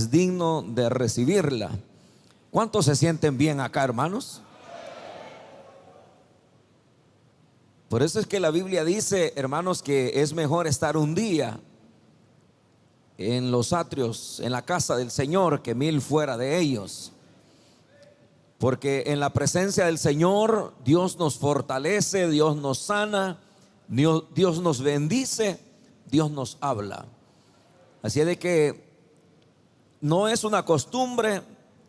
es digno de recibirla. ¿Cuántos se sienten bien acá, hermanos? Por eso es que la Biblia dice, hermanos, que es mejor estar un día en los atrios, en la casa del Señor, que 1000 fuera de ellos. Porque en la presencia del Señor Dios nos fortalece, Dios nos sana, Dios nos bendice, Dios nos habla. Así es de que no es una costumbre,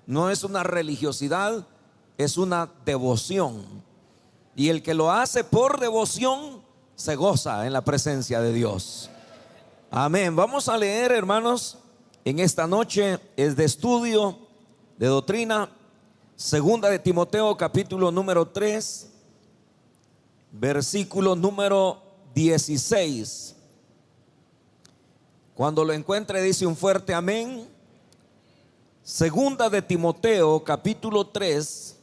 no es una religiosidad, es una devoción. Y el que lo hace por devoción se goza en la presencia de Dios. Amén. Vamos a leer, hermanos, en esta noche es de estudio, de doctrina, segunda de Timoteo, capítulo número 3, versículo número 16. Cuando lo encuentre, dice un fuerte amén. Segunda de Timoteo, capítulo 3,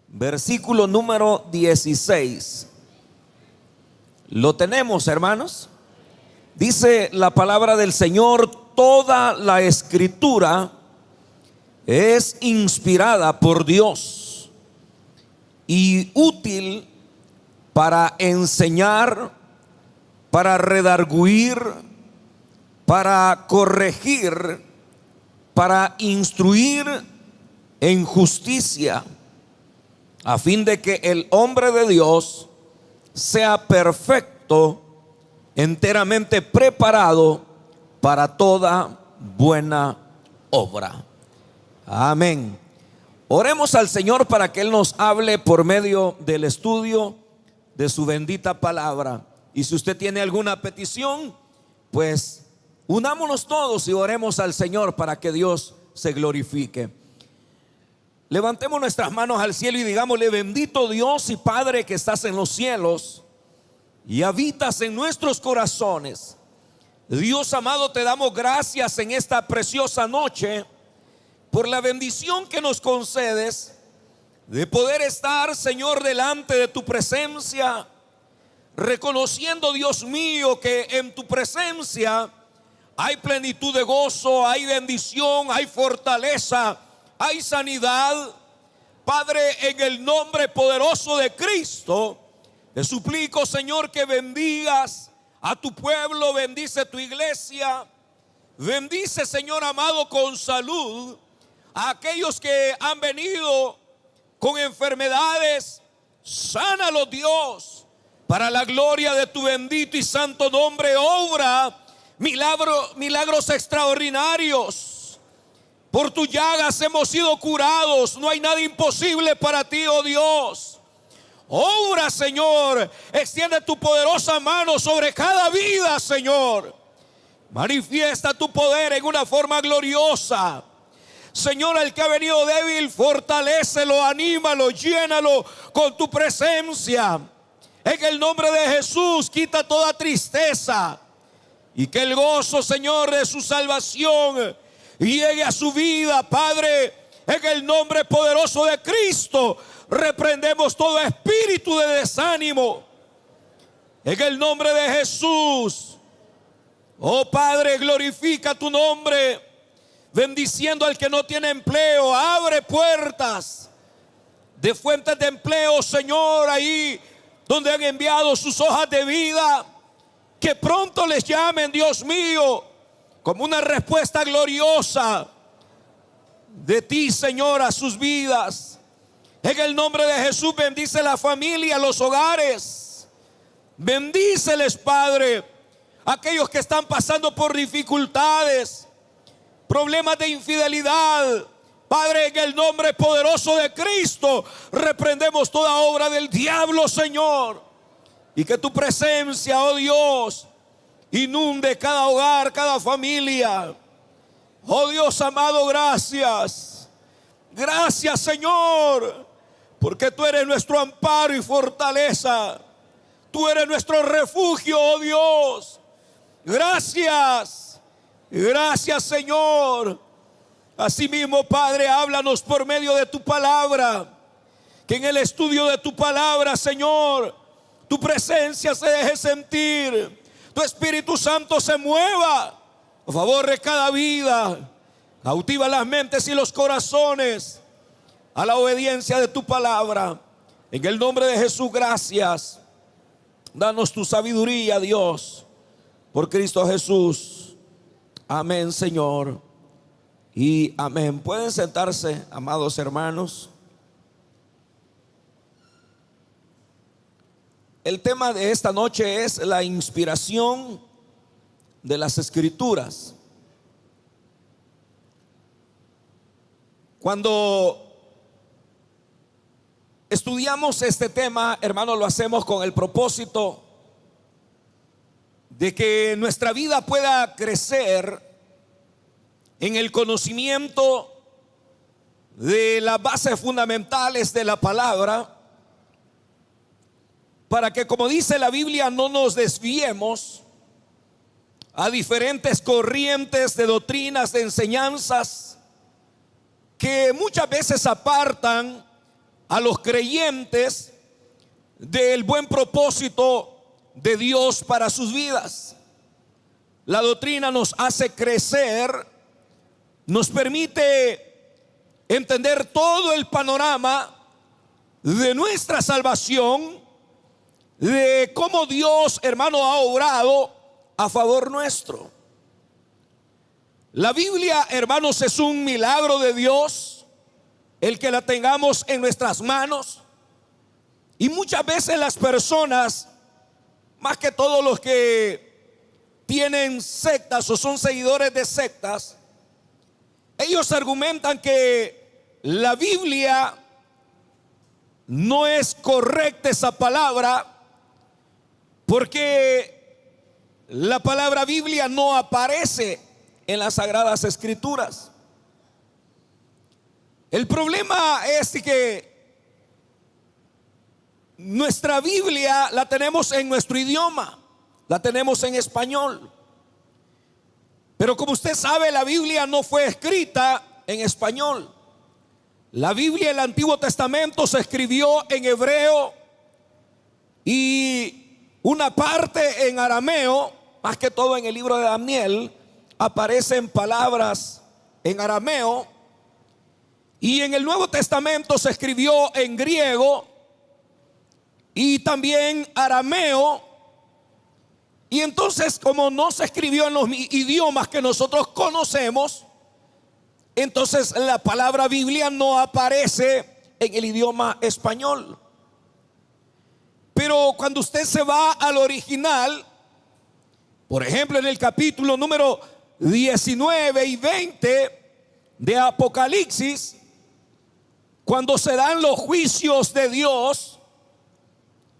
versículo número 16. ¿Lo tenemos, hermanos? Dice la palabra del Señor: toda la escritura es inspirada por Dios y útil para enseñar, para redarguir, para corregir, para instruir en justicia, a fin de que el hombre de Dios sea perfecto, enteramente preparado para toda buena obra. Amén. Oremos al Señor para que Él nos hable por medio del estudio de su bendita palabra. Y si usted tiene alguna petición, pues unámonos todos y oremos al Señor para que Dios se glorifique. Levantemos nuestras manos al cielo y digámosle: bendito Dios y Padre que estás en los cielos y habitas en nuestros corazones. Dios amado, te damos gracias en esta preciosa noche por la bendición que nos concedes de poder estar, Señor, delante de tu presencia, reconociendo, Dios mío, que en tu presencia hay plenitud de gozo, hay bendición, hay fortaleza, hay sanidad. Padre, en el nombre poderoso de Cristo, te suplico, Señor, que bendigas a tu pueblo, bendice tu iglesia, bendice, Señor amado, con salud a aquellos que han venido con enfermedades. Sánalos, Dios, para la gloria de tu bendito y santo nombre. Obra milagros extraordinarios. Por tus llagas hemos sido curados. No hay nada imposible para ti, oh Dios. Obra, Señor, extiende tu poderosa mano sobre cada vida, Señor. Manifiesta tu poder en una forma gloriosa. Señor, el que ha venido débil, fortalécelo, anímalo, llénalo con tu presencia. En el nombre de Jesús, quita toda tristeza y que el gozo, Señor, de su salvación llegue a su vida, Padre. En el nombre poderoso de Cristo, reprendemos todo espíritu de desánimo. En el nombre de Jesús, oh Padre, glorifica tu nombre. Bendiciendo al que no tiene empleo, abre puertas de fuentes de empleo, Señor, ahí donde han enviado sus hojas de vida, que pronto les llamen, Dios mío, como una respuesta gloriosa de ti, Señor, a sus vidas. En el nombre de Jesús, bendice la familia, los hogares, bendíceles, Padre, aquellos que están pasando por dificultades, problemas de infidelidad. Padre, en el nombre poderoso de Cristo, reprendemos toda obra del diablo, Señor. Y que tu presencia, oh Dios, inunde cada hogar, cada familia. Oh Dios amado, gracias. Gracias, Señor, porque tú eres nuestro amparo y fortaleza. Tú eres nuestro refugio, oh Dios. Gracias. Gracias, Señor. Asimismo, Padre, háblanos por medio de tu palabra. Que en el estudio de tu palabra, Señor, tu presencia se deje sentir. Tu Espíritu Santo se mueva a favor de cada vida. Cautiva las mentes y los corazones a la obediencia de tu palabra. En el nombre de Jesús, gracias. Danos tu sabiduría, Dios, por Cristo Jesús. Amén, Señor. Y amén. Pueden sentarse, amados hermanos. El tema de esta noche es la inspiración de las Escrituras. Cuando estudiamos este tema, hermanos, lo hacemos con el propósito de que nuestra vida pueda crecer en el conocimiento de las bases fundamentales de la palabra, para que, como dice la Biblia, no nos desviemos a diferentes corrientes de doctrinas, de enseñanzas que muchas veces apartan a los creyentes del buen propósito de Dios para sus vidas. La doctrina nos hace crecer, nos permite entender todo el panorama de nuestra salvación, de cómo Dios, hermano, ha obrado a favor nuestro. La Biblia, hermanos, es un milagro de Dios el que la tengamos en nuestras manos. Y muchas veces las personas, más que todos los que tienen sectas o son seguidores de sectas, ellos argumentan que la Biblia no es correcta, esa palabra, porque la palabra Biblia no aparece en las Sagradas Escrituras. El problema es que nuestra Biblia la tenemos en nuestro idioma, la tenemos en español. Pero como usted sabe, la Biblia no fue escrita en español. La Biblia, el Antiguo Testamento, se escribió en hebreo y una parte en arameo. Más que todo en el libro de Daniel aparecen palabras en arameo. Y en el Nuevo Testamento se escribió en griego y también arameo. Y entonces, como no se escribió en los idiomas que nosotros conocemos, entonces la palabra Biblia no aparece en el idioma español. Pero cuando usted se va al original, por ejemplo en el capítulo número 19 y 20 de Apocalipsis, cuando se dan los juicios de Dios,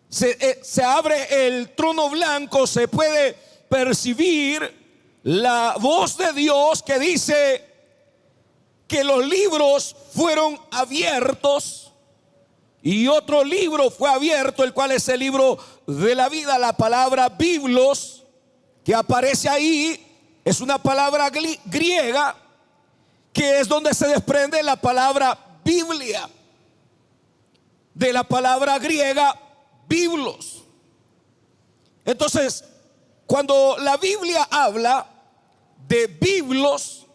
se abre el trono blanco, se puede percibir la voz de Dios que dice que los libros fueron abiertos y otro libro fue abierto, el cual es el libro de la vida. La palabra biblos que aparece ahí es una palabra griega, que es donde se desprende la palabra Biblia, de la palabra griega biblos. Entonces, cuando la Biblia habla de biblos,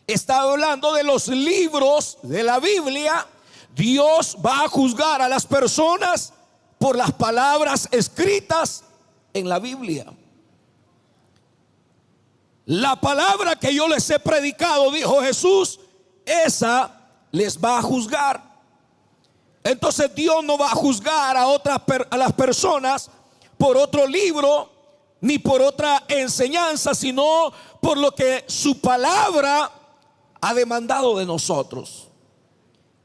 está hablando de los libros de la Biblia. Dios va a juzgar a las personas por las palabras escritas en la Biblia. La palabra que yo les he predicado, dijo Jesús, esa les va a juzgar. Entonces Dios no va a juzgar a las personas por otro libro ni por otra enseñanza, sino por lo que su palabra ha demandado de nosotros.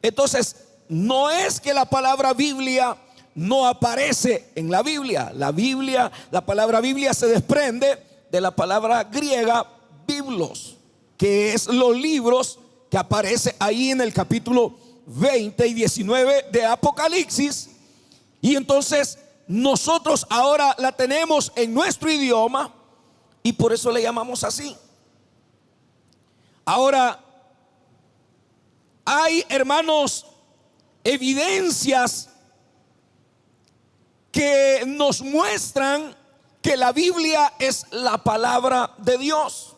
Entonces, no es que la palabra Biblia no aparece en la Biblia. La palabra Biblia se desprende de la palabra griega biblos, que es los libros que aparece ahí en el capítulo 20 y 19 de Apocalipsis. Y entonces nosotros ahora la tenemos en nuestro idioma y por eso le llamamos así. Ahora, hay, hermanos, evidencias que nos muestran que la Biblia es la palabra de Dios.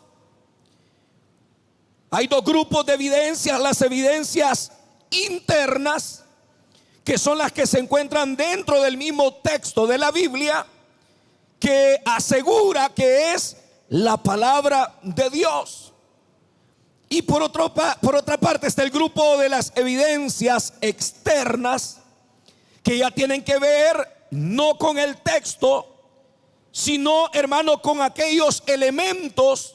Hay dos grupos de evidencias: las evidencias internas, que son las que se encuentran dentro del mismo texto de la Biblia, que asegura que es la palabra de Dios. Y por otra parte está el grupo de las evidencias externas, que ya tienen que ver no con el texto, sino, hermano, con aquellos elementos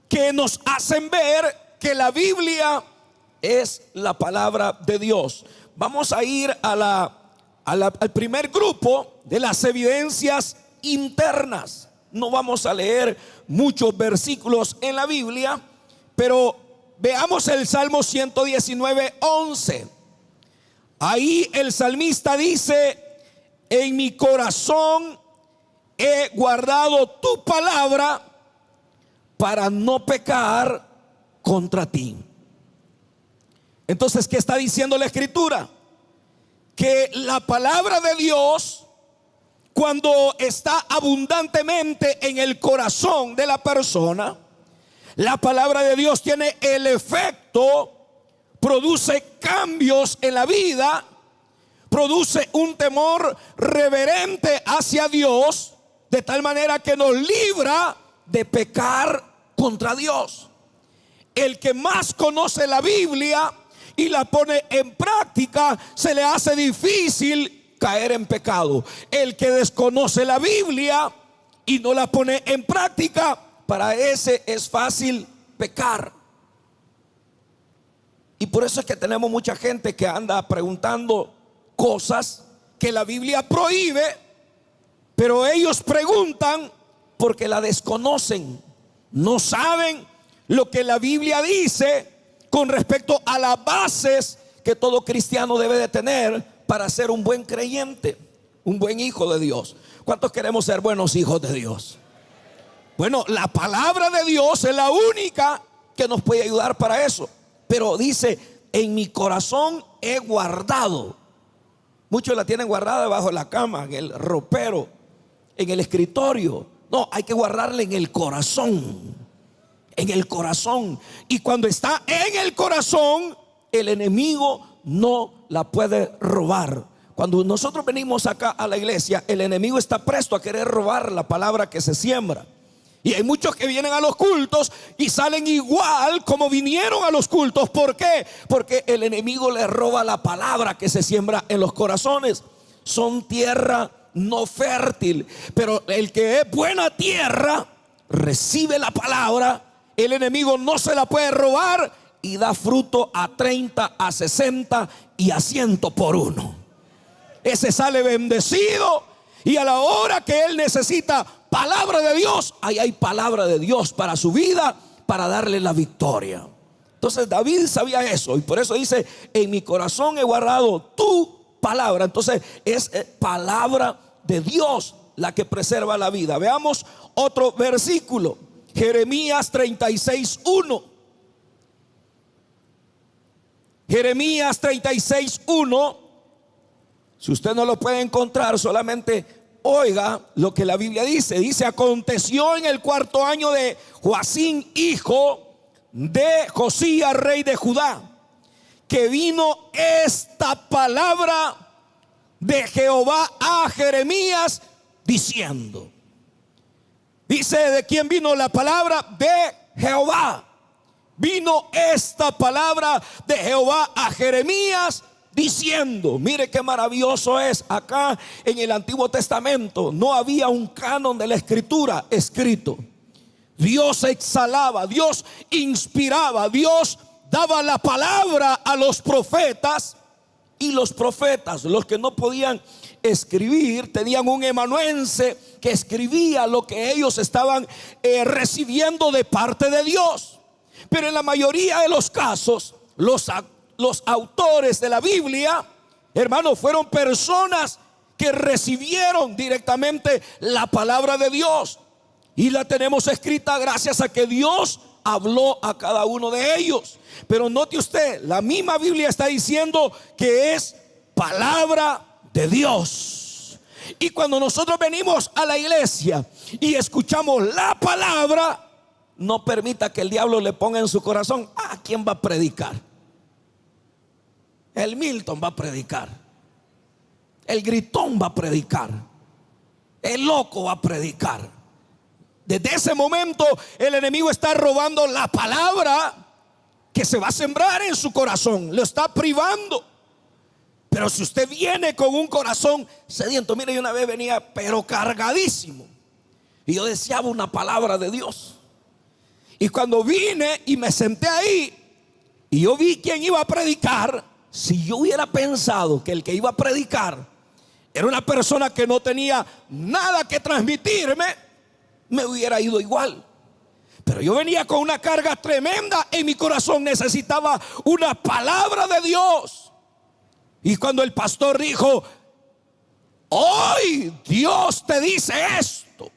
que nos hacen ver que la Biblia es la palabra de Dios. Vamos a ir al primer grupo de las evidencias internas. No vamos a leer muchos versículos en la Biblia, pero veamos el Salmo 119:11. Ahí el salmista dice: en mi corazón he guardado tu palabra para no pecar contra ti. Entonces, ¿qué está diciendo la Escritura? Que la palabra de Dios, cuando está abundantemente en el corazón de la persona, la palabra de Dios tiene el efecto, produce cambios en la vida, produce un temor reverente hacia Dios, de tal manera que nos libra de pecar contra Dios. El que más conoce la Biblia y la pone en práctica, se le hace difícil caer en pecado. El que desconoce la Biblia y no la pone en práctica, para ese es fácil pecar. Y por eso es que tenemos mucha gente que anda preguntando cosas que la Biblia prohíbe, pero ellos preguntan porque la desconocen. No saben lo que la Biblia dice con respecto a las bases que todo cristiano debe de tener para ser un buen creyente, un buen hijo de Dios. ¿Cuántos queremos ser buenos hijos de Dios? Bueno, la palabra de Dios es la única que nos puede ayudar para eso. Pero dice: en mi corazón he guardado. Muchos la tienen guardada debajo de la cama, en el ropero, en el escritorio. No, hay que guardarla en el corazón. En el corazón. Y cuando está en el corazón, el enemigo no la puede robar. Cuando nosotros venimos acá a la iglesia, el enemigo está presto a querer robar la palabra que se siembra. Y hay muchos que vienen a los cultos y salen igual como vinieron a los cultos. ¿Por qué? Porque el enemigo le roba la palabra que se siembra en los corazones. Son tierra no fértil, pero el que es buena tierra recibe la palabra. El enemigo no se la puede robar y da fruto a 30, a 60 y a 100 por uno. Ese sale bendecido, y a la hora que él necesita palabra de Dios, ahí hay palabra de Dios para su vida, para darle la victoria. Entonces David sabía eso, y por eso dice: en mi corazón he guardado tu palabra. Entonces es palabra de Dios la que preserva la vida. Veamos otro versículo, Jeremías 36:1. Jeremías 36:1. Si usted no lo puede encontrar, solamente oiga lo que la Biblia dice. Dice: aconteció en el 4.º año de Joacim, hijo de Josías, rey de Judá, que vino esta palabra de Jehová a Jeremías diciendo. Dice: ¿de quién vino la palabra? De Jehová. Vino esta palabra de Jehová a Jeremías diciendo. Mire qué maravilloso es. Acá en el Antiguo Testamento no había un canon de la escritura escrito. Dios exhalaba, Dios inspiraba, Dios daba la palabra a los profetas, y los profetas, los que no podían escribir, tenían un amanuense que escribía lo que ellos estaban recibiendo de parte de Dios. Pero en la mayoría de los casos, los autores de la Biblia, hermanos, fueron personas que recibieron directamente la palabra de Dios, y la tenemos escrita gracias a que Dios habló a cada uno de ellos. Pero note usted, la misma Biblia está diciendo que es palabra de Dios. Y cuando nosotros venimos a la iglesia y escuchamos la palabra, no permita que el diablo le ponga en su corazón: ah, ¿quién va a predicar? El Milton va a predicar, el gritón va a predicar, el loco va a predicar. Desde ese momento el enemigo está robando la palabra que se va a sembrar en su corazón, lo está privando. Pero si usted viene con un corazón sediento, mire, yo una vez venía pero cargadísimo y yo deseaba una palabra de Dios. Y cuando vine y me senté ahí y yo vi quién iba a predicar, si yo hubiera pensado que el que iba a predicar era una persona que no tenía nada que transmitirme, me hubiera ido igual. Pero yo venía con una carga tremenda en mi corazón, necesitaba una palabra de Dios. Y cuando el pastor dijo: hoy Dios te dice esto,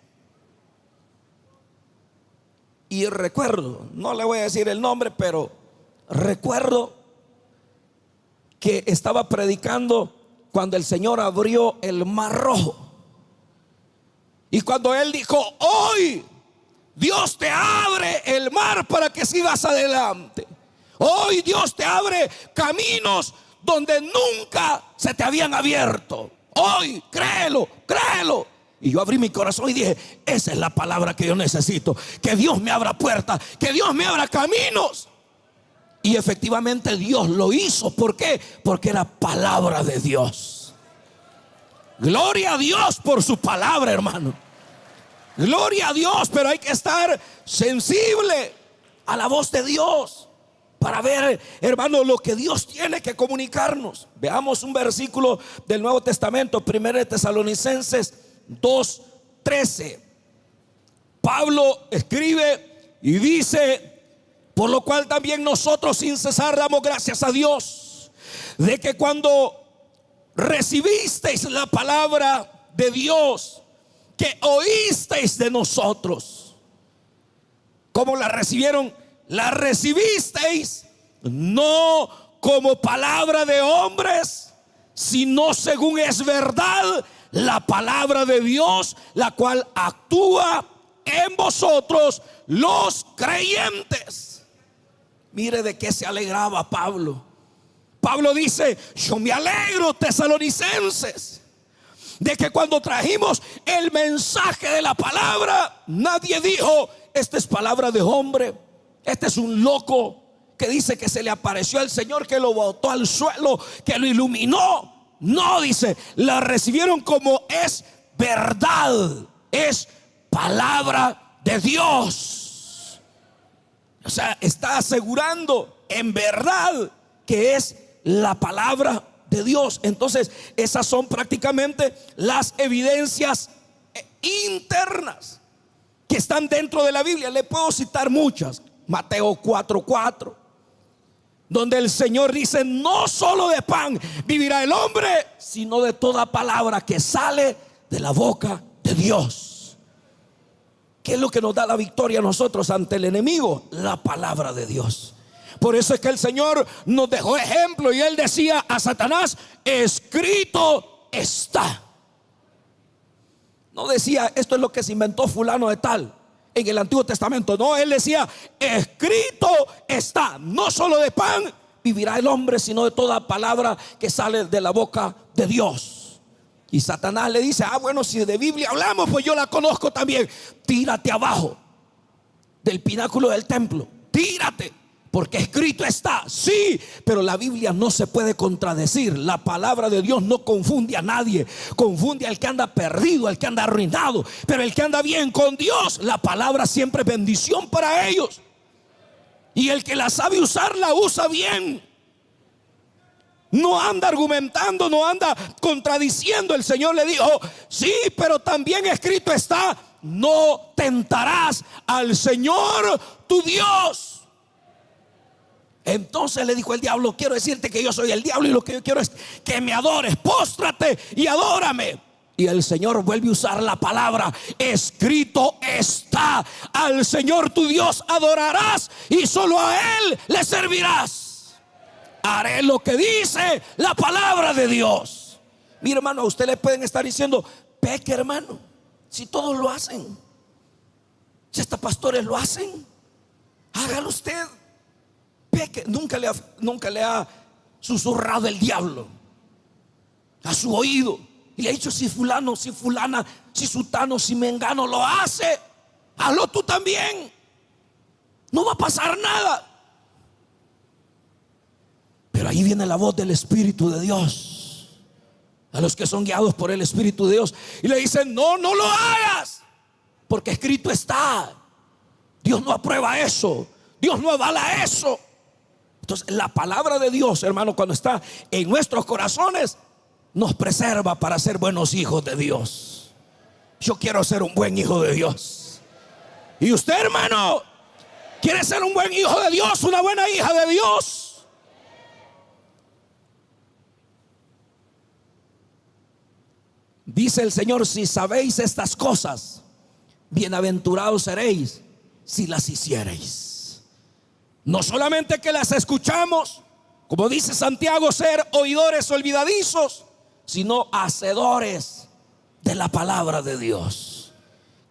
y recuerdo, no le voy a decir el nombre, pero recuerdo que estaba predicando cuando el Señor abrió el mar rojo. Y cuando él dijo: hoy Dios te abre el mar para que sigas adelante. Hoy Dios te abre caminos donde nunca se te habían abierto. Hoy, créelo, créelo. Y yo abrí mi corazón y dije: esa es la palabra que yo necesito. Que Dios me abra puertas, que Dios me abra caminos. Y efectivamente Dios lo hizo. ¿Por qué? Porque era palabra de Dios. Gloria a Dios por su palabra, hermano. Gloria a Dios, pero hay que estar sensible a la voz de Dios para ver, hermano, lo que Dios tiene que comunicarnos. Veamos un versículo del Nuevo Testamento, 1 Tesalonicenses 2:13. Pablo escribe y dice: por lo cual también nosotros sin cesar damos gracias a Dios, de que cuando recibisteis la palabra de Dios, que oísteis de nosotros. ¿Cómo la recibieron? La recibisteis no como palabra de hombres, sino según es verdad la palabra de Dios, la cual actúa en vosotros los creyentes. Mire de qué se alegraba Pablo. Pablo dice: yo me alegro, tesalonicenses, de que cuando trajimos el mensaje de la palabra, nadie dijo: esta es palabra de hombre, este es un loco que dice que se le apareció al Señor, que lo botó al suelo, que lo iluminó. No, dice, la recibieron como es verdad, es palabra de Dios. O sea, está asegurando en verdad que es la palabra de Dios. Entonces, esas son prácticamente las evidencias internas que están dentro de la Biblia. Le puedo citar muchas. Mateo 4:4, donde el Señor dice: no solo de pan vivirá el hombre, sino de toda palabra que sale de la boca de Dios. ¿Qué es lo que nos da la victoria a nosotros ante el enemigo? La palabra de Dios. Por eso es que el Señor nos dejó ejemplo y Él decía a Satanás: escrito está. No decía: esto es lo que se inventó fulano de tal en el Antiguo Testamento. No, Él decía: escrito está. No solo de pan vivirá el hombre, sino de toda palabra que sale de la boca de Dios. Y Satanás le dice: ah, bueno, si de Biblia hablamos, pues yo la conozco también. Tírate abajo del pináculo del templo, tírate, porque escrito está. Sí, pero la Biblia no se puede contradecir. La palabra de Dios no confunde a nadie. Confunde al que anda perdido, al que anda arruinado. Pero el que anda bien con Dios, la palabra siempre es bendición para ellos. Y el que la sabe usar, la usa bien. No anda argumentando, no anda contradiciendo. El Señor le dijo: sí, pero también escrito está: no tentarás al Señor tu Dios. Entonces le dijo el diablo: quiero decirte que yo soy el diablo y lo que yo quiero es que me adores. Póstrate y adórame. Y el Señor vuelve a usar la palabra: escrito está. Al Señor tu Dios adorarás y solo a Él le servirás. Haré lo que dice la palabra de Dios. Mire, hermano, a usted le pueden estar diciendo: peque, hermano, si todos lo hacen, si hasta pastores lo hacen. Hágalo usted. Peque. Nunca le ha susurrado el diablo a su oído y le ha dicho: si fulano, si fulana, si sutano, si mengano lo hace, hazlo tú también. No va a pasar nada. Pero ahí viene la voz del Espíritu de Dios a los que son guiados por el Espíritu de Dios y le dicen: no, no lo hagas, porque escrito está. Dios no aprueba eso, Dios no avala eso. Entonces la palabra de Dios, hermano, cuando está en nuestros corazones, nos preserva para ser buenos hijos de Dios. Yo quiero ser un buen hijo de Dios. Y usted, hermano, quiere ser un buen hijo de Dios, una buena hija de Dios. Dice el Señor: si sabéis estas cosas, bienaventurados seréis si las hiciereis. No solamente que las escuchamos, como dice Santiago, ser oidores olvidadizos, sino hacedores de la palabra de Dios.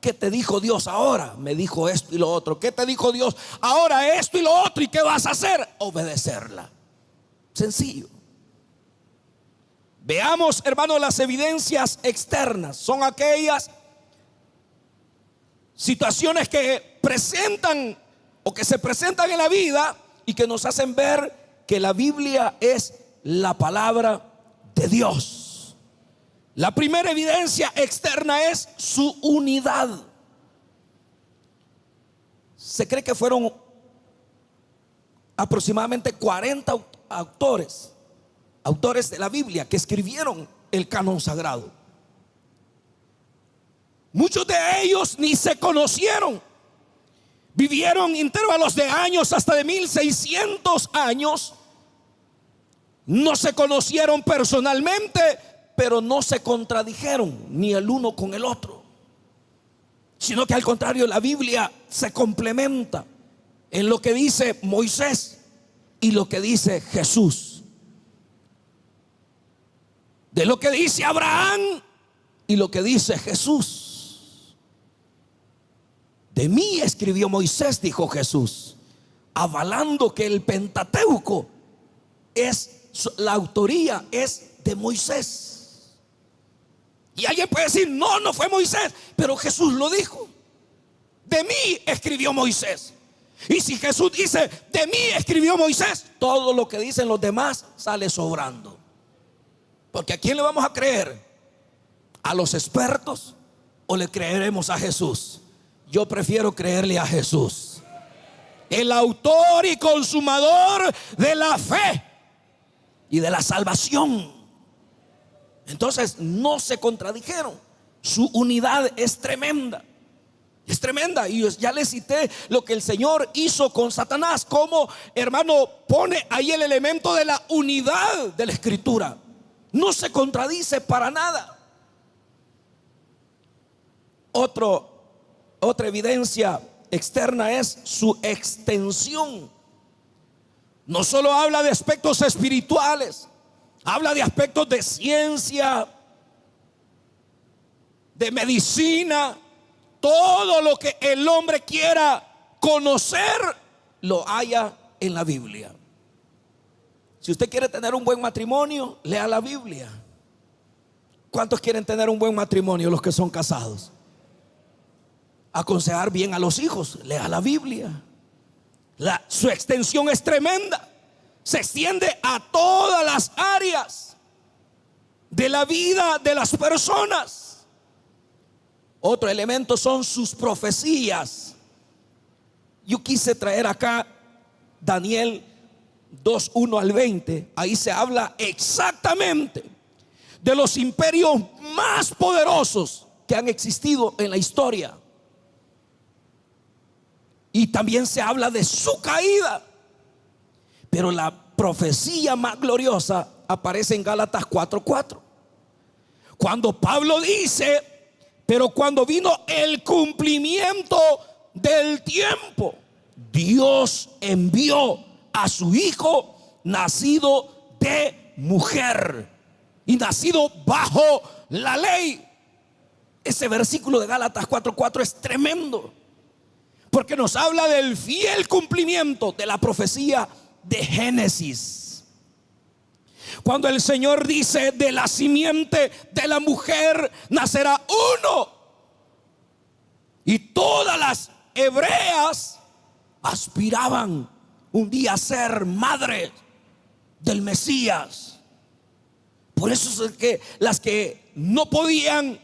¿Qué te dijo Dios ahora? Me dijo esto y lo otro. ¿Qué te dijo Dios ahora? Esto y lo otro. ¿Y qué vas a hacer? Obedecerla. Sencillo. Veamos, hermanos, las evidencias externas. Son aquellas situaciones que presentan o que se presentan en la vida y que nos hacen ver que la Biblia es la palabra de Dios. La primera evidencia externa es su unidad. Se cree que fueron aproximadamente 40 autores de la Biblia que escribieron el canon sagrado. Muchos de ellos ni se conocieron. Vivieron intervalos de años, hasta de 1600 años. No se conocieron personalmente, pero no se contradijeron ni el uno con el otro, sino que al contrario, la Biblia se complementa en lo que dice Moisés y lo que dice Jesús, de lo que dice Abraham y lo que dice Jesús. De mí escribió Moisés, dijo Jesús, avalando que el Pentateuco la autoría es de Moisés. Y alguien puede decir: no, no fue Moisés, pero Jesús lo dijo. De mí escribió Moisés. Y si Jesús dice: de mí escribió Moisés, todo lo que dicen los demás sale sobrando. Porque ¿a quién le vamos a creer? ¿A los expertos o le creeremos a Jesús? Yo prefiero creerle a Jesús, el autor y consumador de la fe y de la salvación. Entonces no se contradijeron. Su unidad es tremenda. Es tremenda. Y ya les cité lo que el Señor hizo con Satanás, como, hermano, pone ahí el elemento de la unidad de la Escritura. No se contradice para nada. Otra evidencia externa es su extensión. No solo habla de aspectos espirituales, habla de aspectos de ciencia, de medicina. Todo lo que el hombre quiera conocer lo haya en la Biblia. Si usted quiere tener un buen matrimonio, lea la Biblia. ¿Cuántos quieren tener un buen matrimonio? Los que son casados. Aconsejar bien a los hijos, lea la Biblia. Su extensión es tremenda. Se extiende a todas las áreas de la vida de las personas. Otro elemento son sus profecías. Yo quise traer acá Daniel 2:1 al 20. Ahí se habla exactamente de los imperios más poderosos que han existido en la historia. Y también se habla de su caída. Pero la profecía más gloriosa aparece en Gálatas 4:4, cuando Pablo dice: pero cuando vino el cumplimiento del tiempo, Dios envió a su Hijo, nacido de mujer y nacido bajo la ley. Ese versículo de Gálatas 4:4 es tremendo, porque nos habla del fiel cumplimiento de la profecía de Génesis. Cuando el Señor dice: de la simiente de la mujer nacerá uno. Y todas las hebreas aspiraban un día a ser madres del Mesías. Por eso es que las que no podían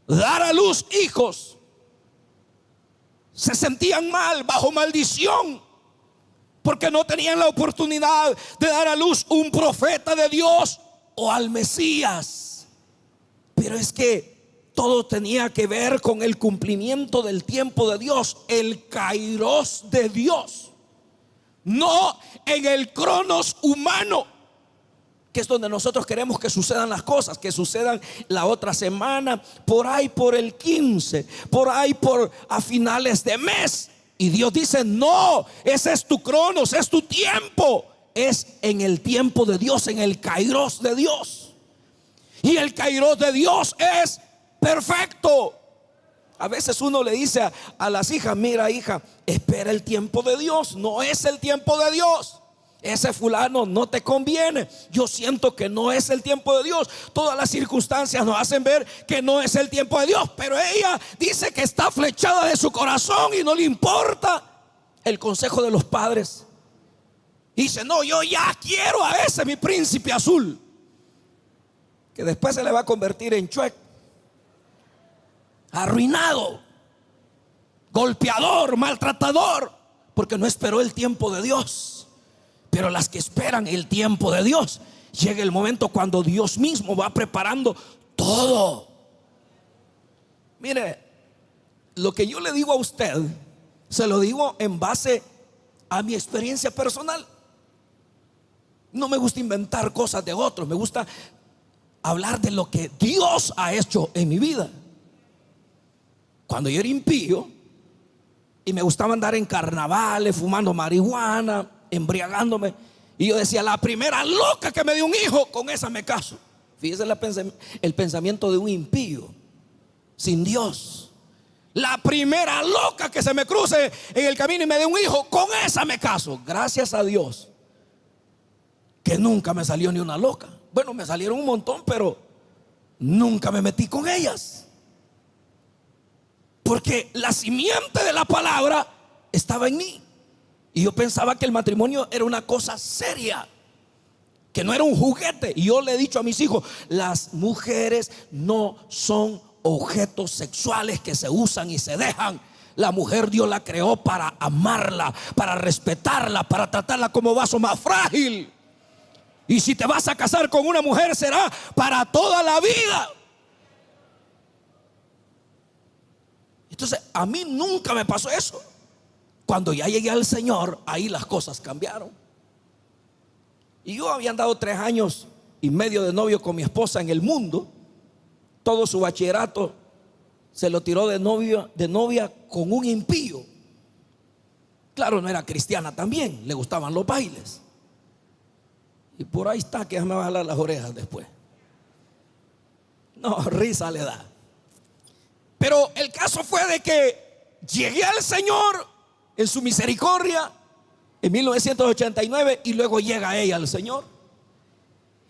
dar a luz hijos se sentían mal, bajo maldición, porque no tenían la oportunidad de dar a luz un profeta de Dios o al Mesías. Pero es que todo tenía que ver con el cumplimiento del tiempo de Dios, el kairos de Dios, no en el cronos humano, que es donde nosotros queremos que sucedan las cosas, que sucedan la otra semana, por ahí por el 15, por ahí por a finales de mes. Y Dios dice: no, ese es tu cronos, es tu tiempo. Es en el tiempo de Dios, en el kairos de Dios. Y el kairos de Dios es perfecto. A veces uno le dice a las hijas: mira, hija, espera el tiempo de Dios. No es el tiempo de Dios. Ese fulano no te conviene. Yo siento que no es el tiempo de Dios. Todas las circunstancias nos hacen ver que no es el tiempo de Dios. Pero ella dice que está flechada de su corazón y no le importa el consejo de los padres. Dice: no, yo ya quiero a ese, mi príncipe azul, que después se le va a convertir en chueco, arruinado, golpeador, maltratador, porque no esperó el tiempo de Dios. Pero las que esperan el tiempo de Dios, llega el momento cuando Dios mismo va preparando todo. Mire, lo que yo le digo a usted, se lo digo en base a mi experiencia personal. No me gusta inventar cosas de otros, me gusta hablar de lo que Dios ha hecho en mi vida. Cuando yo era impío y me gustaba andar en carnavales, fumando marihuana, embriagándome, y yo decía: la primera loca que me dio un hijo, con esa me caso. Fíjese el pensamiento de un impío sin Dios. La primera loca que se me cruce en el camino y me dé un hijo, con esa me caso. Gracias a Dios que nunca me salió ni una loca. Bueno, me salieron un montón, pero nunca me metí con ellas, porque la simiente de la palabra estaba en mí. Y yo pensaba que el matrimonio era una cosa seria, que no era un juguete. Y yo le he dicho a mis hijos: las mujeres no son objetos sexuales que se usan y se dejan. La mujer Dios la creó para amarla, para respetarla, para tratarla como vaso más frágil. Y si te vas a casar con una mujer, será para toda la vida. Entonces a mí nunca me pasó eso. Cuando ya llegué al Señor, ahí las cosas cambiaron. Y yo había andado 3 años y medio de novio con mi esposa en el mundo. Todo su bachillerato se lo tiró de novia con un impío. Claro, no era cristiana también, le gustaban los bailes. Y por ahí está, que me va a jalar las orejas después. No, risa le da. Pero el caso fue de que llegué al Señor en su misericordia en 1989, y luego llega ella al Señor.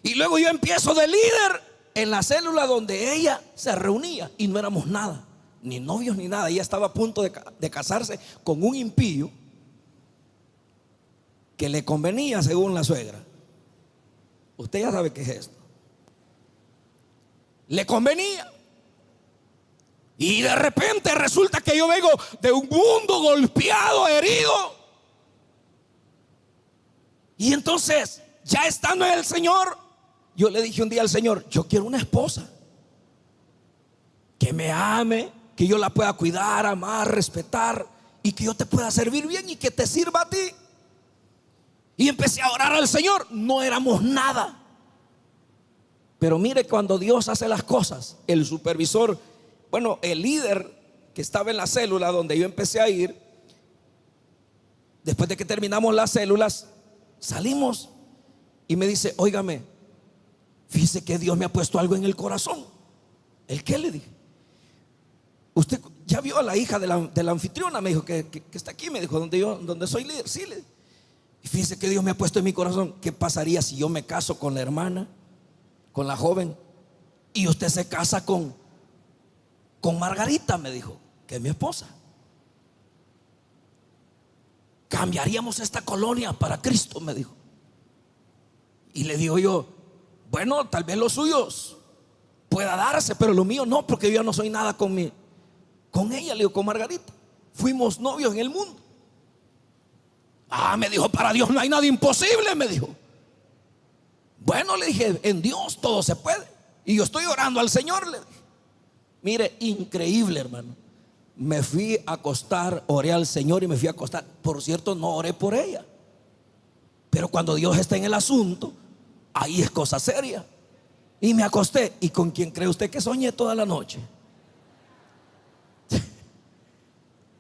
Y luego yo empiezo de líder en la célula donde ella se reunía, y no éramos nada, ni novios ni nada. Ella estaba a punto de casarse con un impío que le convenía según la suegra. Usted ya sabe qué es esto. Le convenía. Y de repente resulta que yo vengo de un mundo golpeado, herido. Y entonces, ya estando en el Señor, yo le dije un día al Señor: yo quiero una esposa que me ame, que yo la pueda cuidar, amar, respetar, y que yo te pueda servir bien y que te sirva a ti. Y empecé a orar al Señor. No éramos nada. Pero mire, cuando Dios hace las cosas, el supervisor, bueno, el líder que estaba en la célula donde yo empecé a ir, después de que terminamos las células, salimos y me dice: óigame, fíjese que Dios me ha puesto algo en el corazón. ¿El qué? Le dije: usted ya vio a la hija de la anfitriona, me dijo, que está aquí, me dijo, donde soy líder. Sí, y fíjese que Dios me ha puesto en mi corazón, ¿qué pasaría si yo me caso con la hermana, con la joven, y usted se casa con Margarita? Me dijo, que es mi esposa. Cambiaríamos esta colonia para Cristo, me dijo. Y le digo yo, bueno, tal vez los suyos pueda darse, pero lo mío no, porque yo ya no soy nada con ella, le digo, con Margarita. Fuimos novios en el mundo. Me dijo, para Dios no hay nada imposible, me dijo. Bueno, le dije, en Dios todo se puede. Y yo estoy orando al Señor, le dije. Mire, increíble, hermano. Me fui a acostar, oré al Señor y me fui a acostar. Por cierto, no oré por ella, pero cuando Dios está en el asunto, ahí es cosa seria. Y me acosté. ¿Y con quién cree usted que soñé toda la noche?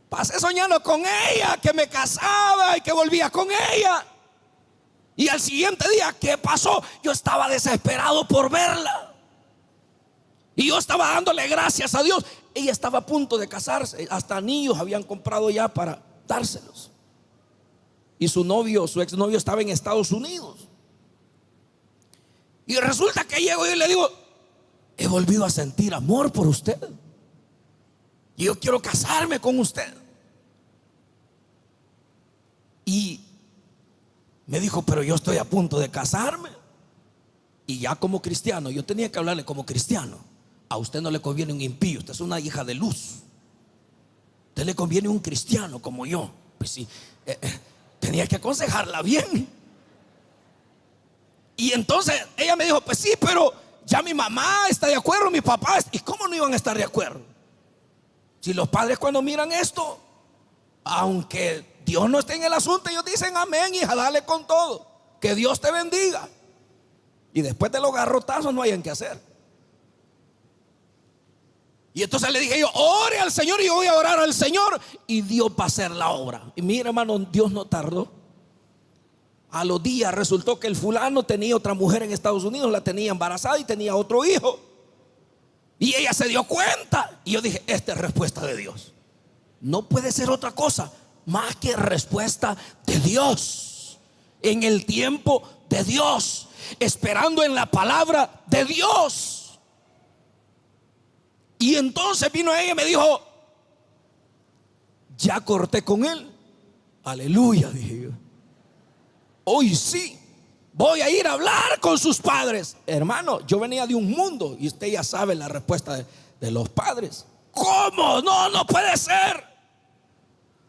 Pasé soñando con ella, que me casaba y que volvía con ella. Y al siguiente día, ¿qué pasó? Yo estaba desesperado por verla. Y yo estaba dándole gracias a Dios. Ella estaba a punto de casarse. Hasta anillos habían comprado ya para dárselos. Y su exnovio estaba en Estados Unidos. Y resulta que llego y le digo, he volvido a sentir amor por usted. Y yo quiero casarme con usted. Y me dijo, pero yo estoy a punto de casarme. Y ya como cristiano, yo tenía que hablarle como cristiano. A usted no le conviene un impío, usted es una hija de luz. A usted le conviene un cristiano como yo. Pues sí, tenía que aconsejarla bien. Y entonces ella me dijo, pues sí, pero ya mi mamá está de acuerdo, mi papá. ¿Y cómo no iban a estar de acuerdo? Si los padres cuando miran esto, aunque Dios no esté en el asunto, ellos dicen, amén, hija, dale con todo, que Dios te bendiga. Y después de los garrotazos no hayan que hacer. Y entonces le dije yo, ore al Señor, y yo voy a orar al Señor, y Dios va a hacer la obra. Y mire, hermano, Dios no tardó. A los días resultó que el fulano tenía otra mujer en Estados Unidos, la tenía embarazada y tenía otro hijo. Y ella se dio cuenta. Y yo dije, esta es respuesta de Dios. No puede ser otra cosa más que respuesta de Dios, en el tiempo de Dios, esperando en la palabra de Dios. Y entonces vino ella y me dijo, ya corté con él. Aleluya, dije yo. Hoy sí voy a ir a hablar con sus padres. Hermano, yo venía de un mundo, y usted ya sabe la respuesta de los padres. ¿Cómo? No puede ser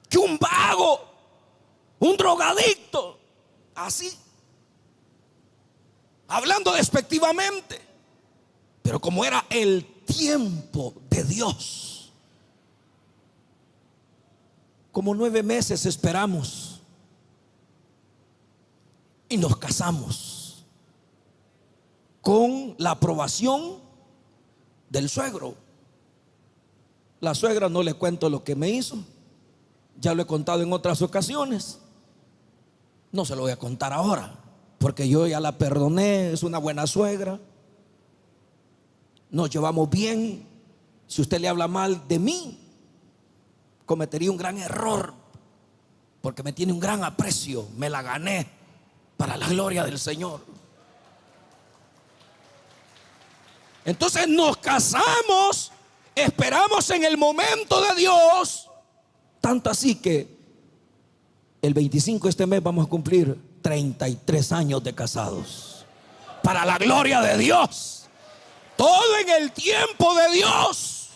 que un vago, un drogadicto, así, hablando despectivamente. Pero como era el tiempo de Dios, como 9 meses esperamos y nos casamos con la aprobación del suegro. La suegra no le cuento lo que me hizo, ya lo he contado en otras ocasiones, no se lo voy a contar ahora, porque yo ya la perdoné, es una buena suegra, nos llevamos bien. Si usted le habla mal de mí, cometería un gran error, porque me tiene un gran aprecio, me la gané para la gloria del Señor. Entonces nos casamos, esperamos en el momento de Dios, tanto así que el 25 de este mes vamos a cumplir 33 años de casados, para la gloria de Dios. Todo en el tiempo de Dios.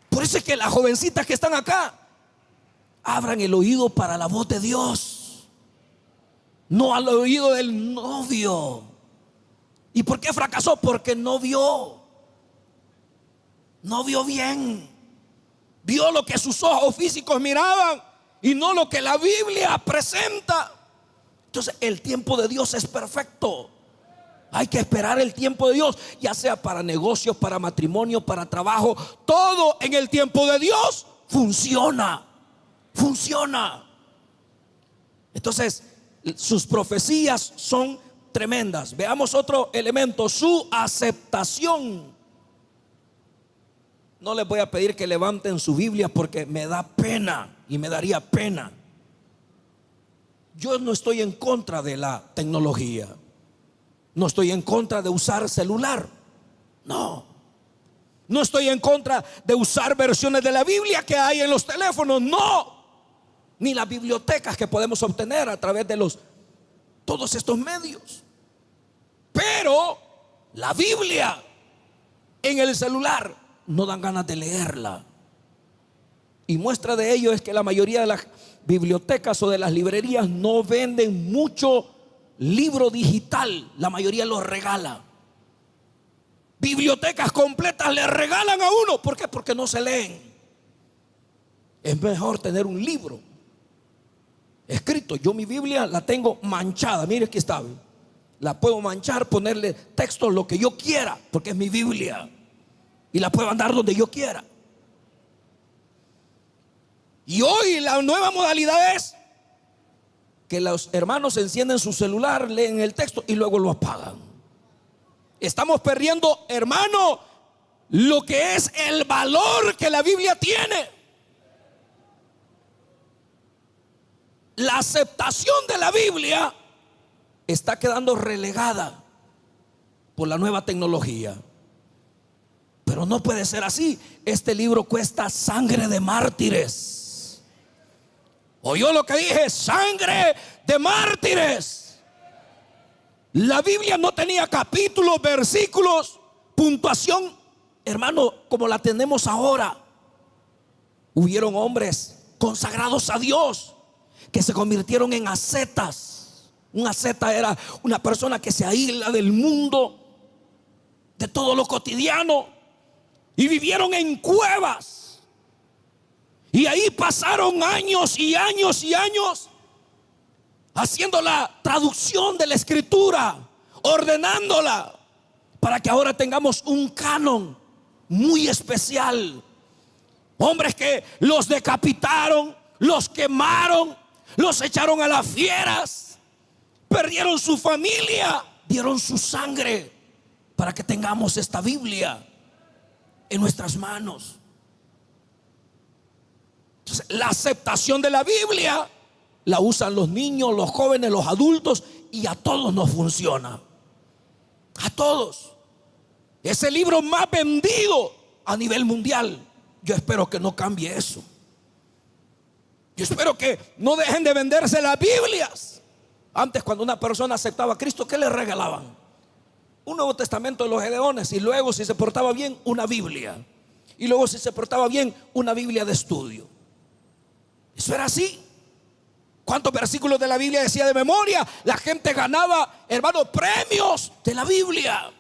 Por eso es que las jovencitas que están acá, abran el oído para la voz de Dios, no al oído del novio. ¿Y por qué fracasó? Porque no vio bien. Vio lo que sus ojos físicos miraban y no lo que la Biblia presenta. Entonces el tiempo de Dios es perfecto. Hay que esperar el tiempo de Dios, ya sea para negocios, para matrimonio, para trabajo. Todo en el tiempo de Dios funciona. Entonces sus profecías son tremendas. Veamos otro elemento, su aceptación. No les voy a pedir que levanten su Biblia porque me da pena y me daría pena. Yo no estoy en contra de la tecnología. No estoy en contra de usar celular. No. No estoy en contra de usar versiones de la Biblia que hay en los teléfonos. No. Ni las bibliotecas que podemos obtener a través de todos estos medios. Pero la Biblia en el celular no dan ganas de leerla. Y muestra de ello es que la mayoría de las bibliotecas o de las librerías no venden mucho libro digital. La mayoría los regala. Bibliotecas completas le regalan a uno. ¿Por qué? Porque no se leen. Es mejor tener un libro escrito. Yo mi Biblia la tengo manchada. Mire, aquí está. La puedo manchar, ponerle texto lo que yo quiera, porque es mi Biblia. Y la puedo andar donde yo quiera. Y hoy la nueva modalidad es que los hermanos encienden su celular, leen el texto y luego lo apagan. Estamos perdiendo, hermano, lo que es el valor que la Biblia tiene. La aceptación de la Biblia está quedando relegada por la nueva tecnología. Pero no puede ser así. Este libro cuesta sangre de mártires. ¿Oyó lo que dije? Sangre de mártires. La Biblia no tenía capítulos, versículos, puntuación, hermano, como la tenemos ahora. Hubieron hombres consagrados a Dios que se convirtieron en ascetas. Un asceta era una persona que se aísla del mundo, de todo lo cotidiano, y vivieron en cuevas. Y ahí pasaron años y años y años haciendo la traducción de la escritura, ordenándola, para que ahora tengamos un canon muy especial. Hombres que los decapitaron, los quemaron, los echaron a las fieras, perdieron su familia, dieron su sangre para que tengamos esta Biblia en nuestras manos. Entonces, la aceptación de la Biblia la usan los niños, los jóvenes, los adultos, y a todos nos funciona. A todos. Es el libro más vendido a nivel mundial. Yo espero que no cambie eso. Yo espero que no dejen de venderse las Biblias. Antes, cuando una persona aceptaba a Cristo, ¿qué le regalaban? Un Nuevo Testamento de los Gedeones. Y luego, si se portaba bien, una Biblia. Y luego, si se portaba bien, una Biblia de estudio. Eso era así. ¿Cuántos versículos de la Biblia decía de memoria? La gente ganaba, hermano, premios de la Biblia.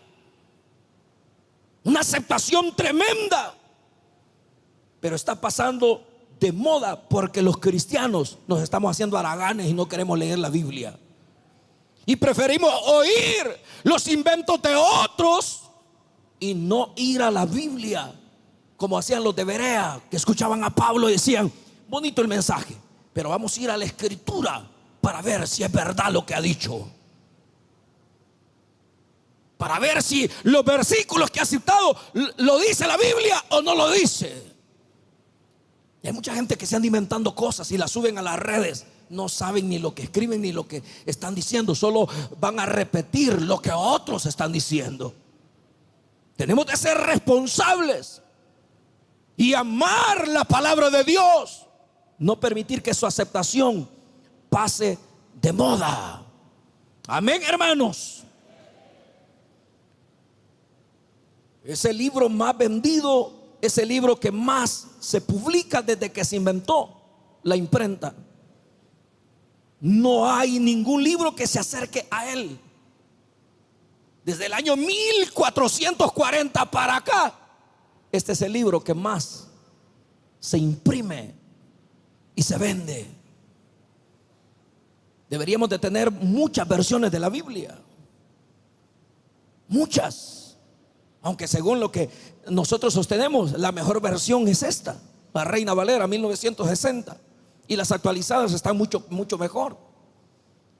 Una aceptación tremenda. Pero está pasando de moda porque los cristianos nos estamos haciendo haraganes y no queremos leer la Biblia. Y preferimos oír los inventos de otros y no ir a la Biblia, como hacían los de Berea, que escuchaban a Pablo y decían: bonito el mensaje, pero vamos a ir a la escritura para ver si es verdad lo que ha dicho, para ver si los versículos que ha citado lo dice la Biblia o no lo dice. Y hay mucha gente que se anda inventando cosas y las suben a las redes. No saben ni lo que escriben ni lo que están diciendo, solo van a repetir lo que otros están diciendo. Tenemos que ser responsables y amar la palabra de Dios. No permitir que su aceptación pase de moda. Amén, hermanos. Es el libro más vendido, es el libro que más se publica desde que se inventó la imprenta. No hay ningún libro que se acerque a él. Desde el año 1440 para acá, este es el libro que más se imprime y se vende. Deberíamos de tener muchas versiones de la Biblia, muchas, aunque según lo que nosotros sostenemos, la mejor versión es esta, la Reina Valera 1960, y las actualizadas están mucho mejor.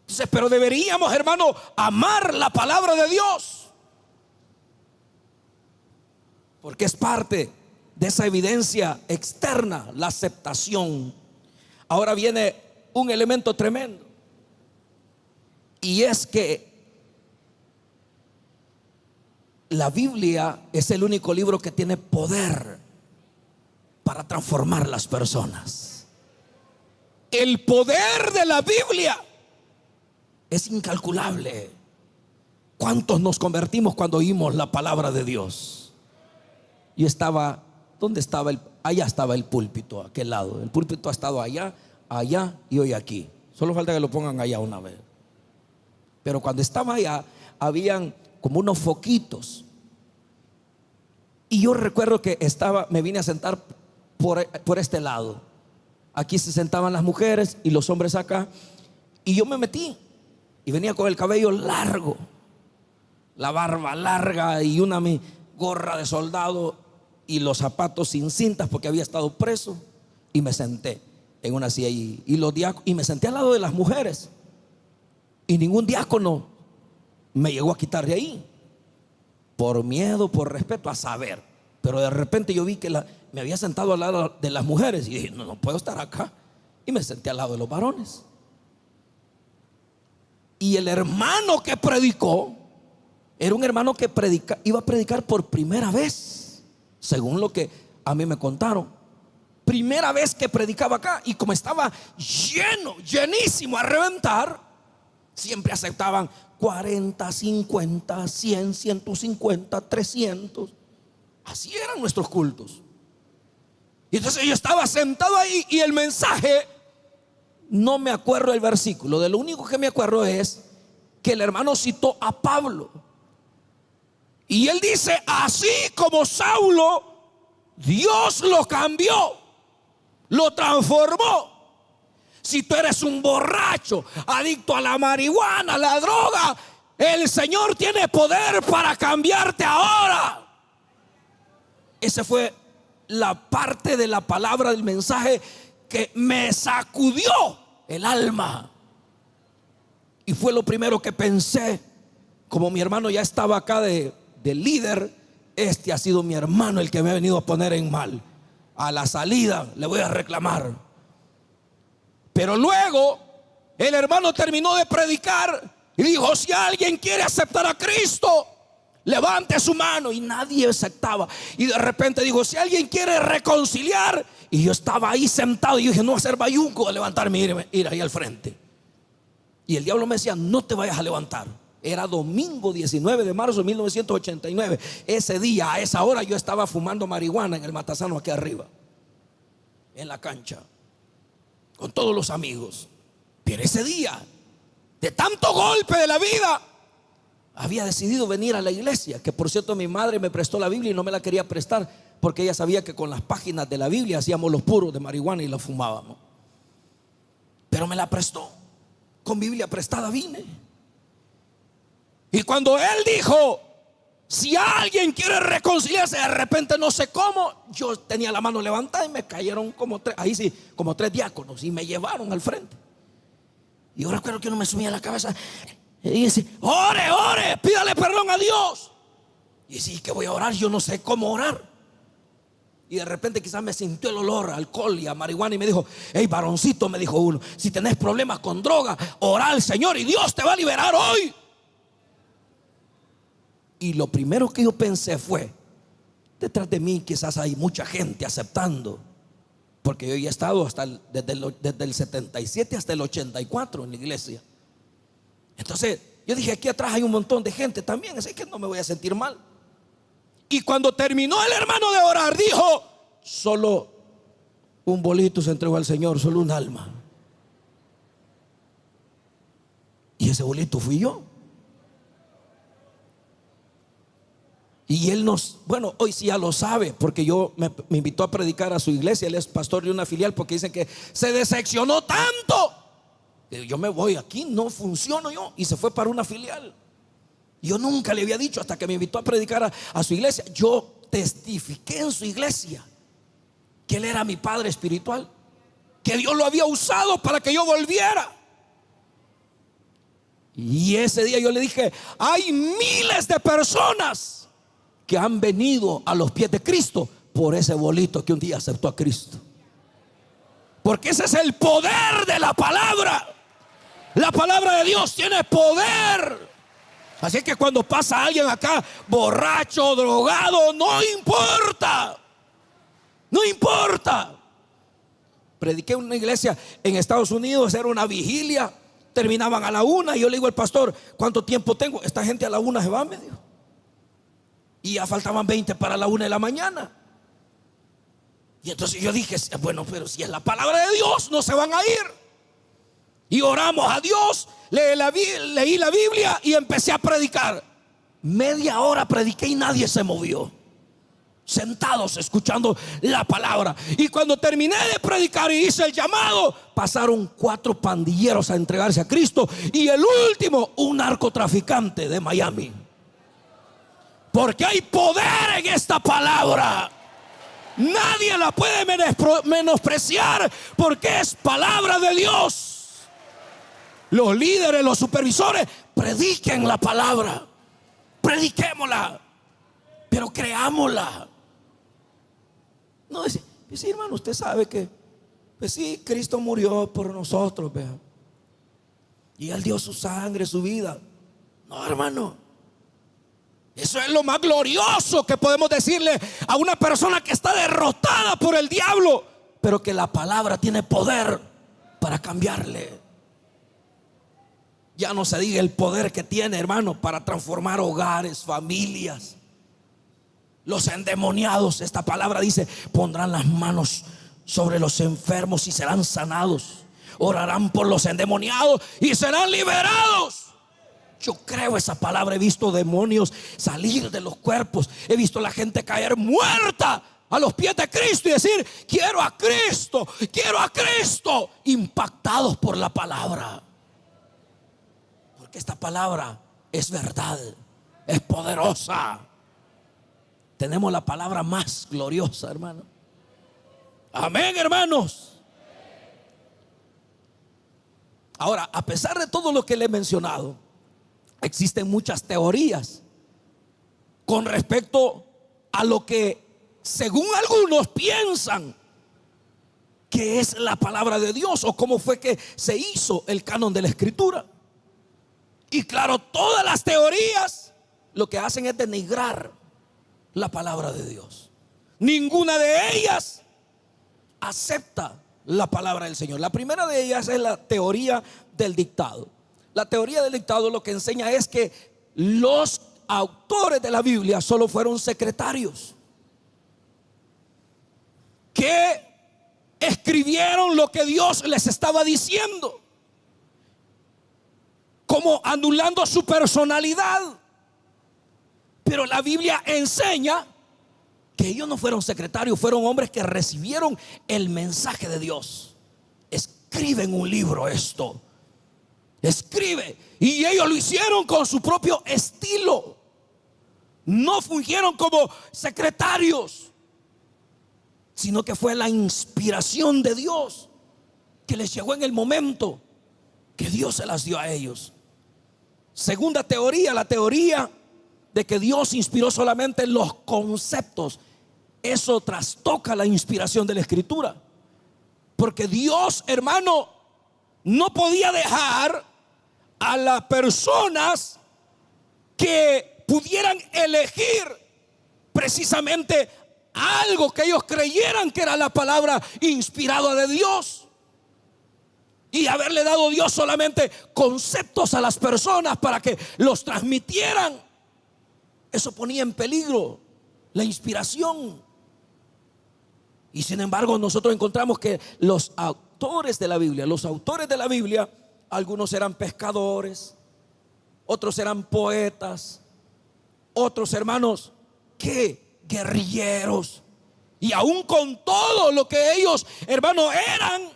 Entonces, pero deberíamos, hermano, amar la palabra de Dios, porque es parte de esa evidencia externa, la aceptación, ahora viene un elemento tremendo. Y es que la Biblia es el único libro que tiene poder para transformar las personas. El poder de la Biblia es incalculable. ¿Cuántos nos convertimos cuando oímos la palabra de Dios? Yo estaba, ¿dónde estaba? Allá estaba el púlpito, a aquel lado. El púlpito ha estado allá, allá y hoy aquí. Solo falta que lo pongan allá una vez. Pero cuando estaba allá, habían como unos foquitos. Y yo recuerdo que me vine a sentar por este lado. Aquí se sentaban las mujeres y los hombres acá. Y yo me metí. Y venía con el cabello largo, la barba larga y una mi gorra de soldado y los zapatos sin cintas porque había estado preso. Y me senté en una silla y me senté al lado de las mujeres. Y ningún diácono me llegó a quitar de ahí, por miedo, por respeto, a saber. Pero de repente yo vi que me había sentado al lado de las mujeres y dije, no puedo estar acá. Y me senté al lado de los varones. Y el hermano que predicó era un hermano que iba a predicar por primera vez, según lo que a mí me contaron. Primera vez que predicaba acá. Y como estaba llenísimo a reventar, siempre aceptaban 40, 50, 100, 150, 300. Así eran nuestros cultos. Y entonces yo estaba sentado ahí y el mensaje, no me acuerdo el versículo. De lo único que me acuerdo es que el hermano citó a Pablo. Y él dice, así como Saulo, Dios lo cambió, lo transformó. Si tú eres un borracho, adicto a la marihuana, a la droga, el Señor tiene poder para cambiarte ahora. Esa fue la parte de la palabra del mensaje que me sacudió el alma. Y fue lo primero que pensé. Como mi hermano ya estaba acá de líder, este ha sido mi hermano el que me ha venido a poner en mal. A la salida le voy a reclamar. Pero luego el hermano terminó de predicar y dijo, si alguien quiere aceptar a Cristo, levante su mano. Y nadie aceptaba. Y de repente dijo, si alguien quiere reconciliar. Y yo estaba ahí sentado y yo dije, no va a ser bayunco de levantarme y ir ahí al frente. Y el diablo me decía, no te vayas a levantar. Era domingo 19 de marzo de 1989. Ese día, a esa hora, yo estaba fumando marihuana en el Matasano aquí arriba, en la cancha, con todos los amigos. Pero ese día, de tanto golpe de la vida, había decidido venir a la iglesia. Que por cierto mi madre me prestó la Biblia y no me la quería prestar porque ella sabía que con las páginas de la Biblia hacíamos los puros de marihuana y la fumábamos. Pero me la prestó. Con Biblia prestada vine. Y cuando él dijo, si alguien quiere reconciliarse, de repente no sé cómo, yo tenía la mano levantada y me cayeron como tres diáconos y me llevaron al frente. Y yo recuerdo que uno me subía a la cabeza y dice, ore, pídale perdón a Dios. Y sí, que voy a orar, yo no sé cómo orar. Y de repente quizás me sintió el olor a alcohol y a marihuana y me dijo, hey varoncito, me dijo uno, si tenés problemas con droga, ora al Señor y Dios te va a liberar hoy. Y lo primero que yo pensé fue, detrás de mí quizás hay mucha gente aceptando, porque yo ya he estado desde el 77 hasta el 84 en la iglesia. Entonces yo dije, aquí atrás hay un montón de gente también, así que no me voy a sentir mal. Y cuando terminó el hermano de orar, dijo, solo un bolito se entregó al Señor, solo un alma. Y ese bolito fui yo. Y él hoy sí ya lo sabe, porque me invitó a predicar a su iglesia. Él es pastor de una filial, porque dicen que se decepcionó tanto. Yo me voy, aquí no funciono yo. Y se fue para una filial. Yo nunca le había dicho, hasta que me invitó a predicar a su iglesia. Yo testifiqué en su iglesia que él era mi padre espiritual, que Dios lo había usado para que yo volviera. Y ese día yo le dije, hay miles de personas que han venido a los pies de Cristo por ese bolito que un día aceptó a Cristo. Porque ese es el poder de la palabra. La palabra de Dios tiene poder. Así que cuando pasa alguien acá borracho, drogado, no importa. No importa. Prediqué en una iglesia en Estados Unidos, era una vigilia, terminaban a la 1 y yo le digo al pastor, ¿cuánto tiempo tengo? Esta gente a la 1 se va, me dijo. Y ya faltaban 20 para la 1 de la mañana. Y entonces yo dije, bueno, pero si es la palabra de Dios, no se van a ir. Y oramos a Dios, leí la Biblia y empecé a predicar. Media hora prediqué y nadie se movió, sentados escuchando la palabra. Y cuando terminé de predicar y hice el llamado, pasaron 4 pandilleros a entregarse a Cristo y el último, un narcotraficante de Miami. Porque hay poder en esta palabra. Nadie la puede menospreciar porque es palabra de Dios. Los líderes, los supervisores, prediquen la palabra. Prediquémosla, pero creámosla. No, sí, hermano, usted sabe que, pues sí, Cristo murió por nosotros, vea. Y Él dio su sangre, su vida. No, hermano. Eso es lo más glorioso que podemos decirle a una persona que está derrotada por el diablo, pero que la palabra tiene poder para cambiarle. Ya no se diga el poder que tiene, hermano, para transformar hogares, familias. Los endemoniados, esta palabra dice, pondrán las manos sobre los enfermos y serán sanados. Orarán por los endemoniados y serán liberados. Yo creo esa palabra. He visto demonios salir de los cuerpos. He visto a la gente caer muerta a los pies de Cristo y decir, quiero a Cristo, quiero a Cristo. Impactados por la palabra. Porque esta palabra es verdad, es poderosa. Tenemos la palabra más gloriosa, hermano. Amén, hermanos. Ahora, a pesar de todo lo que le he mencionado, existen muchas teorías con respecto a lo que, según algunos, piensan que es la palabra de Dios o cómo fue que se hizo el canon de la Escritura. Y claro, todas las teorías lo que hacen es denigrar la palabra de Dios. Ninguna de ellas acepta la palabra del Señor. La primera de ellas es la teoría del dictado. La teoría del dictado lo que enseña es que los autores de la Biblia solo fueron secretarios que escribieron lo que Dios les estaba diciendo, como anulando su personalidad. Pero la Biblia enseña que ellos no fueron secretarios, fueron hombres que recibieron el mensaje de Dios. Escribe en un libro esto, escribe. Y ellos lo hicieron con su propio estilo. No fungieron como secretarios, sino que fue la inspiración de Dios que les llegó en el momento que Dios se las dio a ellos. Segunda teoría, la teoría de que Dios inspiró solamente los conceptos. Eso trastoca la inspiración de la Escritura, porque Dios, hermano, no podía dejar a las personas que pudieran elegir precisamente algo que ellos creyeran que era la palabra inspirada de Dios, y haberle dado a Dios solamente conceptos a las personas para que los transmitieran. Eso ponía en peligro la inspiración. Y sin embargo nosotros encontramos que los autores de la Biblia, algunos eran pescadores, otros eran poetas, otros, hermanos, que guerrilleros. Y aún con todo lo que ellos, hermanos, eran,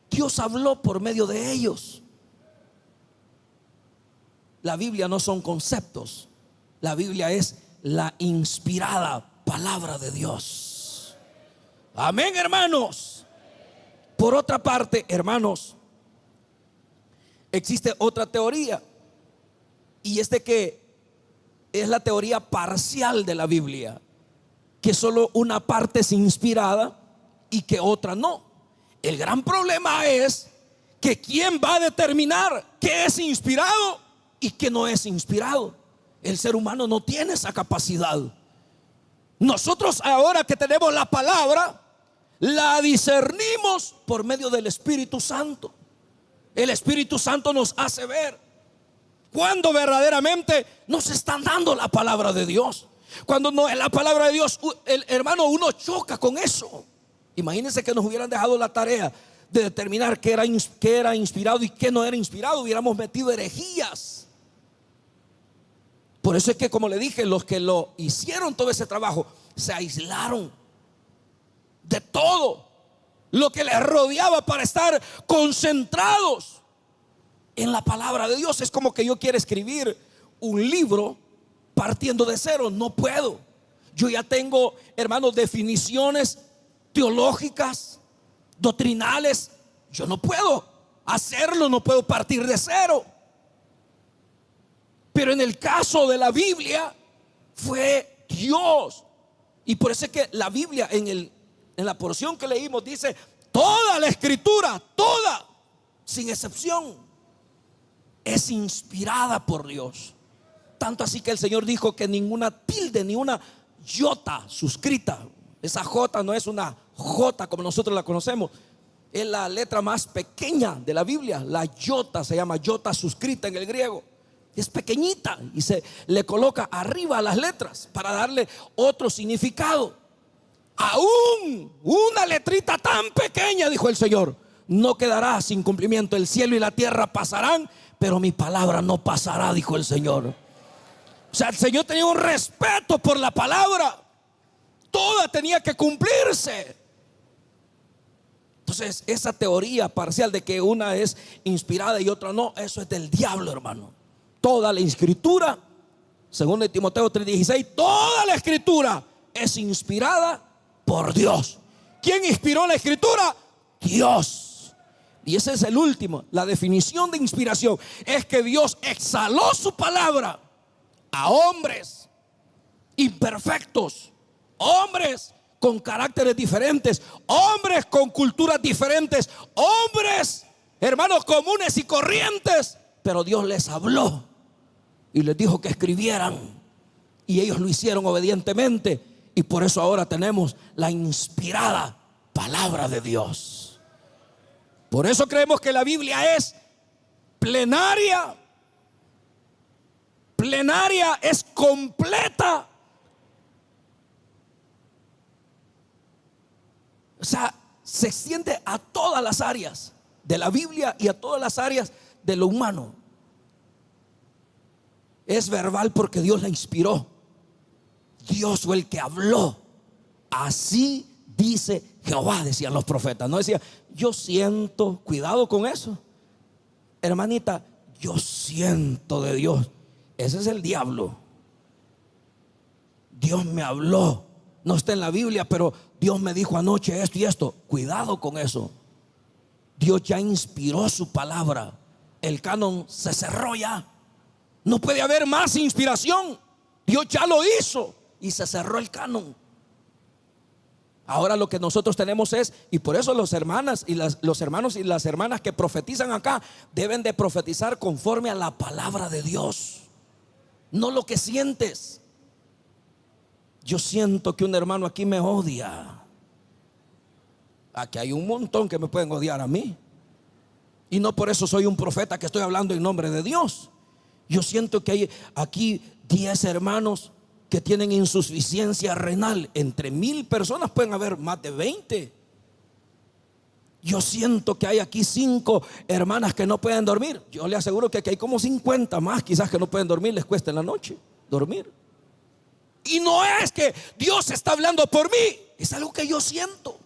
Dios habló por medio de ellos. La Biblia no son conceptos. La Biblia es la inspirada palabra de Dios. Amén, hermanos. Por otra parte, hermanos, existe otra teoría, y que es la teoría parcial de la Biblia, que solo una parte es inspirada y que otra no. El gran problema es que quién va a determinar qué es inspirado y qué no es inspirado. El ser humano no tiene esa capacidad. Nosotros ahora que tenemos la palabra, la discernimos por medio del Espíritu Santo. El Espíritu Santo nos hace ver cuando verdaderamente nos están dando la palabra de Dios. Cuando no es la palabra de Dios, hermano, uno choca con eso. Imagínense que nos hubieran dejado la tarea de determinar qué era inspirado y qué no era inspirado. Hubiéramos metido herejías. Por eso es que, como le dije, los que lo hicieron todo ese trabajo se aislaron de todo lo que les rodeaba para estar concentrados en la palabra de Dios. Es como que yo quiera escribir un libro partiendo de cero. No puedo. Yo ya tengo, hermanos, definiciones teológicas, doctrinales. Yo no puedo hacerlo, no puedo partir de cero. Pero en el caso de la Biblia fue Dios. Y por eso es que la Biblia en la porción que leímos dice: toda la escritura, toda, sin excepción, es inspirada por Dios. Tanto así que el Señor dijo que ninguna tilde, ni una jota suscrita, esa J no es una J como nosotros la conocemos, es la letra más pequeña de la Biblia. La jota se llama jota suscrita en el griego. Es pequeñita y se le coloca arriba a las letras para darle otro significado. Aún una letrita tan pequeña, dijo el Señor, no quedará sin cumplimiento. El cielo y la tierra pasarán, pero mi palabra no pasará, dijo el Señor. O sea, el Señor tenía un respeto por la palabra. Toda tenía que cumplirse. Entonces, esa teoría parcial de que una es inspirada y otra no, eso es del diablo, hermano. Toda la escritura, según de Timoteo 3:16, toda la escritura es inspirada por Dios. ¿Quién inspiró la escritura? Dios. Y ese es el último. La definición de inspiración es que Dios exhaló su palabra a hombres imperfectos, hombres con caracteres diferentes, hombres con culturas diferentes, hombres, hermanos, comunes y corrientes. Pero Dios les habló y les dijo que escribieran, y ellos lo hicieron obedientemente. Y por eso ahora tenemos la inspirada palabra de Dios. Por eso creemos que la Biblia es plenaria. Plenaria, es completa. O sea, se extiende a todas las áreas de la Biblia y a todas las áreas de lo humano. Es verbal porque Dios la inspiró. Dios fue el que habló. Así dice Jehová, decían los profetas. No decía, yo siento. Cuidado con eso, hermanita. Yo siento de Dios. Ese es el diablo. Dios me habló. No está en la Biblia, pero Dios me dijo anoche esto y esto. Cuidado con eso. Dios ya inspiró su palabra. El canon se cerró ya. No puede haber más inspiración. Dios ya lo hizo y se cerró el canon. Ahora lo que nosotros tenemos es, y por eso los hermanos y las hermanas que profetizan acá deben de profetizar conforme a la palabra de Dios, no lo que sientes. Yo siento que un hermano aquí me odia. Aquí hay un montón que me pueden odiar a mí, y no por eso soy un profeta que estoy hablando en nombre de Dios. Yo siento que hay aquí 10 hermanos que tienen insuficiencia renal. Entre 1000 personas pueden haber más de 20. Yo siento que hay aquí 5 hermanas que no pueden dormir. Yo le aseguro que aquí hay como 50 más quizás que no pueden dormir, les cuesta en la noche dormir. Y no es que Dios está hablando por mí, es algo que yo siento.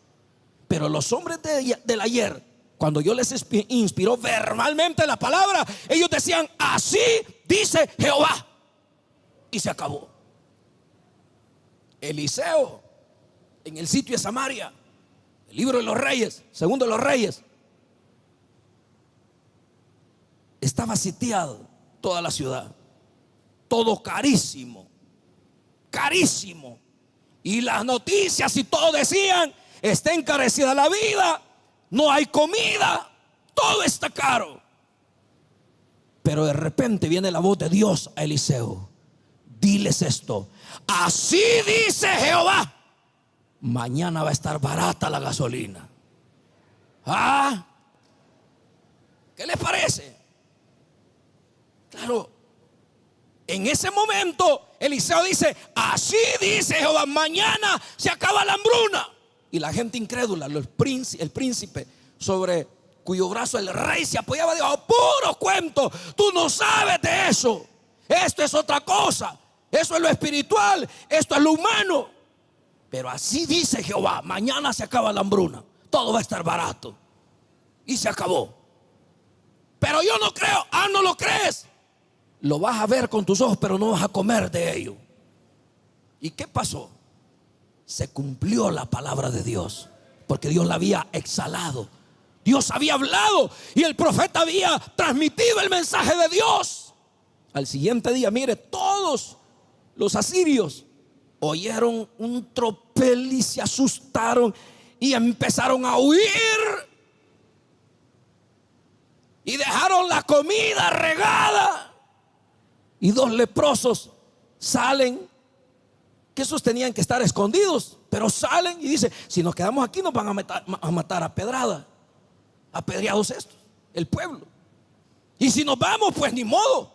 Pero los hombres del ayer, cuando yo les inspiró verbalmente la palabra, ellos decían, así dice Jehová, y se acabó. Eliseo, en el sitio de Samaria, el libro de los reyes, segundo de los reyes, estaba sitiado toda la ciudad, todo carísimo, carísimo. Y las noticias y todo decían: está encarecida la vida, no hay comida, todo está caro. Pero de repente viene la voz de Dios a Eliseo: diles esto, así dice Jehová, mañana va a estar barata la gasolina. ¿Ah? ¿Qué les parece? Claro, en ese momento Eliseo dice: así dice Jehová, mañana se acaba la hambruna. Y la gente incrédula, el príncipe sobre cuyo brazo el rey se apoyaba, dijo: puro cuento, tú no sabes de eso, esto es otra cosa, eso es lo espiritual, esto es lo humano. Pero así dice Jehová, mañana se acaba la hambruna, todo va a estar barato. Y se acabó. Pero yo no creo. Ah, ¿no lo crees? Lo vas a ver con tus ojos, pero no vas a comer de ello. ¿Y qué pasó? Se cumplió la palabra de Dios, porque Dios la había exhalado. Dios había hablado y el profeta había transmitido el mensaje de Dios. Al siguiente día, mire, todos los asirios oyeron un tropel y se asustaron y empezaron a huir. Y dejaron la comida regada. Y 2 leprosos salen, que esos tenían que estar escondidos, pero salen y dicen: si nos quedamos aquí nos van a matar a pedrada, apedreados estos, el pueblo. Y si nos vamos, pues ni modo,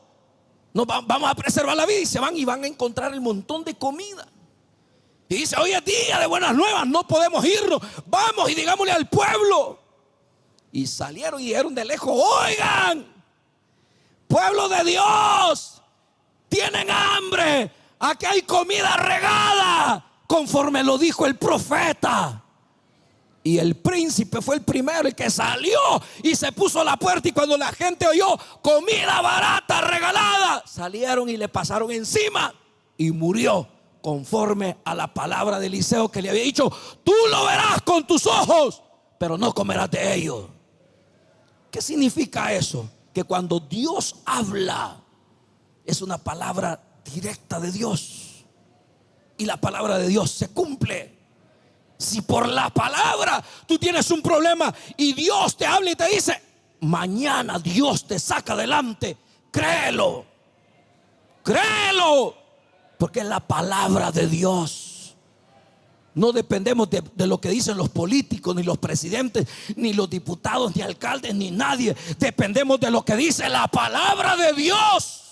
vamos a preservar la vida. Y se van y van a encontrar el montón de comida. Y dice: hoy es día de buenas nuevas, no podemos irnos, vamos y digámosle al pueblo. Y salieron y dijeron de lejos: oigan, pueblo de Dios, tienen hambre, aquí hay comida regada, conforme lo dijo el profeta. Y el príncipe fue el primero, el que salió y se puso a la puerta. Y cuando la gente oyó comida barata regalada, salieron y le pasaron encima y murió, conforme a la palabra de Eliseo, que le había dicho: tú lo verás con tus ojos, pero no comerás de ello. ¿Qué significa eso? Que cuando Dios habla, es una palabra directa de Dios, y la palabra de Dios se cumple. Si por la palabra tú tienes un problema y Dios te habla y te dice: mañana Dios te saca adelante, créelo, créelo, porque es la palabra de Dios. No dependemos de lo que dicen los políticos, ni los presidentes, ni los diputados, ni alcaldes, ni nadie. Dependemos de lo que dice la palabra de Dios.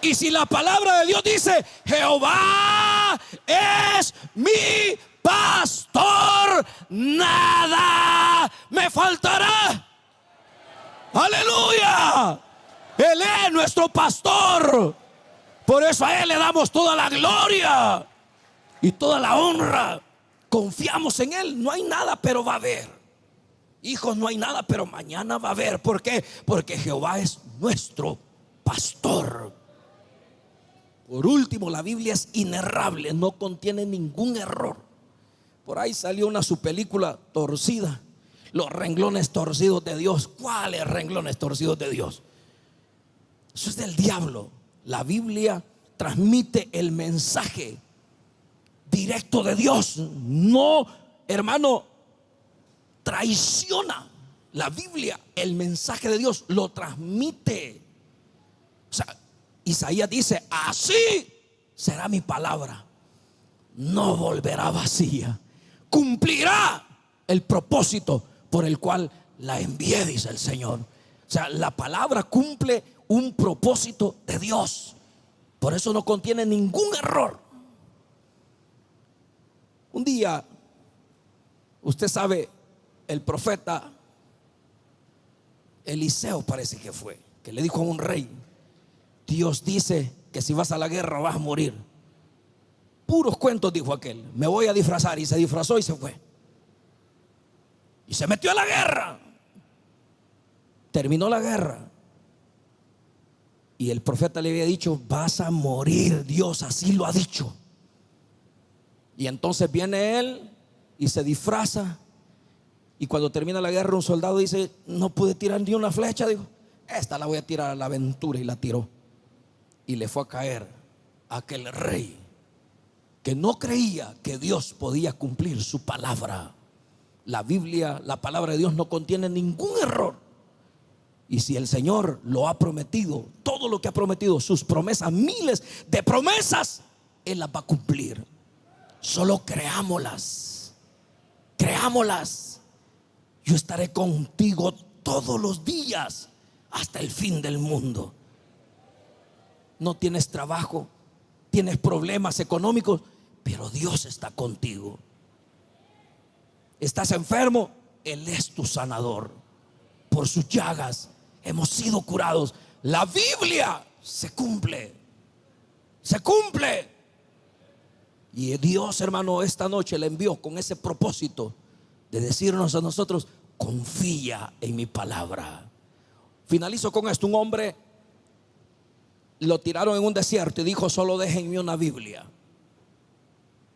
Y si la palabra de Dios dice: Jehová es mi pastor, nada me faltará. Aleluya. Él es nuestro pastor. Por eso a Él le damos toda la gloria y toda la honra. Confiamos en Él. No hay nada, pero va a haber. Hijos, no hay nada, pero mañana va a haber. ¿Por qué? Porque Jehová es nuestro pastor. Por último, la Biblia es inerrable, no contiene ningún error. Por ahí salió su película torcida, los renglones torcidos de Dios. ¿Cuáles renglones torcidos de Dios? Eso es del diablo. La Biblia transmite el mensaje directo de Dios. No, hermano, traiciona. La Biblia, el mensaje de Dios, lo transmite. O sea, Isaías dice: así será mi palabra, no volverá vacía, cumplirá el propósito por el cual la envié, dice el Señor. O sea, la palabra cumple un propósito de Dios. Por eso no contiene ningún error. Un día, usted sabe, el profeta Eliseo, parece que fue, que le dijo a un rey: Dios dice que si vas a la guerra vas a morir. Puros cuentos, dijo aquel, me voy a disfrazar. Y se disfrazó y se fue. Y se metió a la guerra. Terminó la guerra. Y el profeta le había dicho: vas a morir, Dios así lo ha dicho. Y entonces viene él y se disfraza. Y cuando termina la guerra, un soldado dice: no pude tirar ni una flecha. Dijo: esta la voy a tirar a la aventura. Y la tiró. Y le fue a caer a aquel rey. que no creía que Dios podía cumplir su palabra. La Biblia, la palabra de Dios no contiene ningún error. Y si el Señor lo ha prometido, todo lo que ha prometido, sus promesas, miles de promesas, Él las va a cumplir. Solo creámoslas. Creámoslas. Yo estaré contigo todos los días hasta el fin del mundo. No tienes trabajo, tienes problemas económicos, pero Dios está contigo. Estás enfermo, Él es tu sanador. Por sus llagas hemos sido curados. La Biblia se cumple. Se cumple. Y Dios, hermano, esta noche le envió con ese propósito de decirnos a nosotros: confía en mi palabra. Finalizo con esto. Un hombre lo tiraron en un desierto y dijo: solo déjenme una Biblia.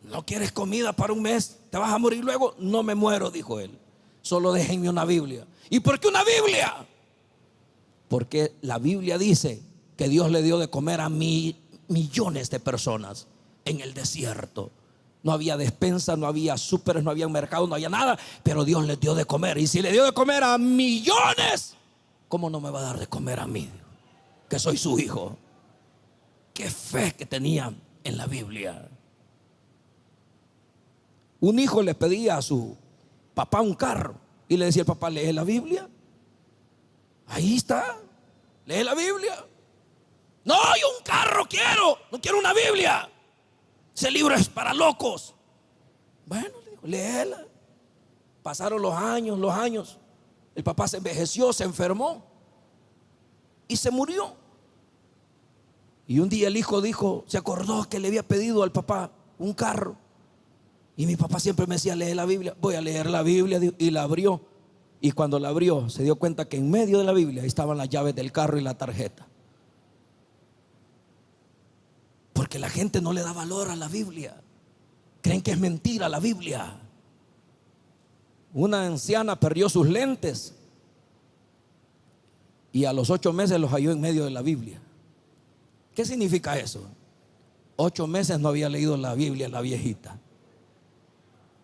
¿No quieres comida para un mes? ¿Te vas a morir luego? No me muero, dijo él. Solo déjenme una Biblia. ¿Y por qué una Biblia? Porque la Biblia dice que Dios le dio de comer a millones de personas en el desierto. No había despensa, no había súperes, no había mercado, no había nada, pero Dios les dio de comer. Y si le dio de comer a millones, ¿cómo no me va a dar de comer a mí, que soy su hijo? Qué fe que tenía en la Biblia. Un hijo le pedía a su papá un carro y le decía el papá: lee la Biblia. Ahí está, lee la Biblia. No, yo un carro quiero, no quiero una Biblia. Ese libro es para locos. Bueno, le digo, léela. Pasaron los años. El papá se envejeció, se enfermó y se murió. Y un día el hijo se acordó que le había pedido al papá un carro. Y mi papá siempre me decía: lee la Biblia. Voy a leer la Biblia. Y la abrió. Y cuando la abrió, se dio cuenta que en medio de la Biblia estaban las llaves del carro y la tarjeta. Porque la gente no le da valor a la Biblia. Creen que es mentira la Biblia. Una anciana perdió sus lentes y a los 8 meses los halló en medio de la Biblia. ¿Qué significa eso? 8 meses no había leído la Biblia la viejita.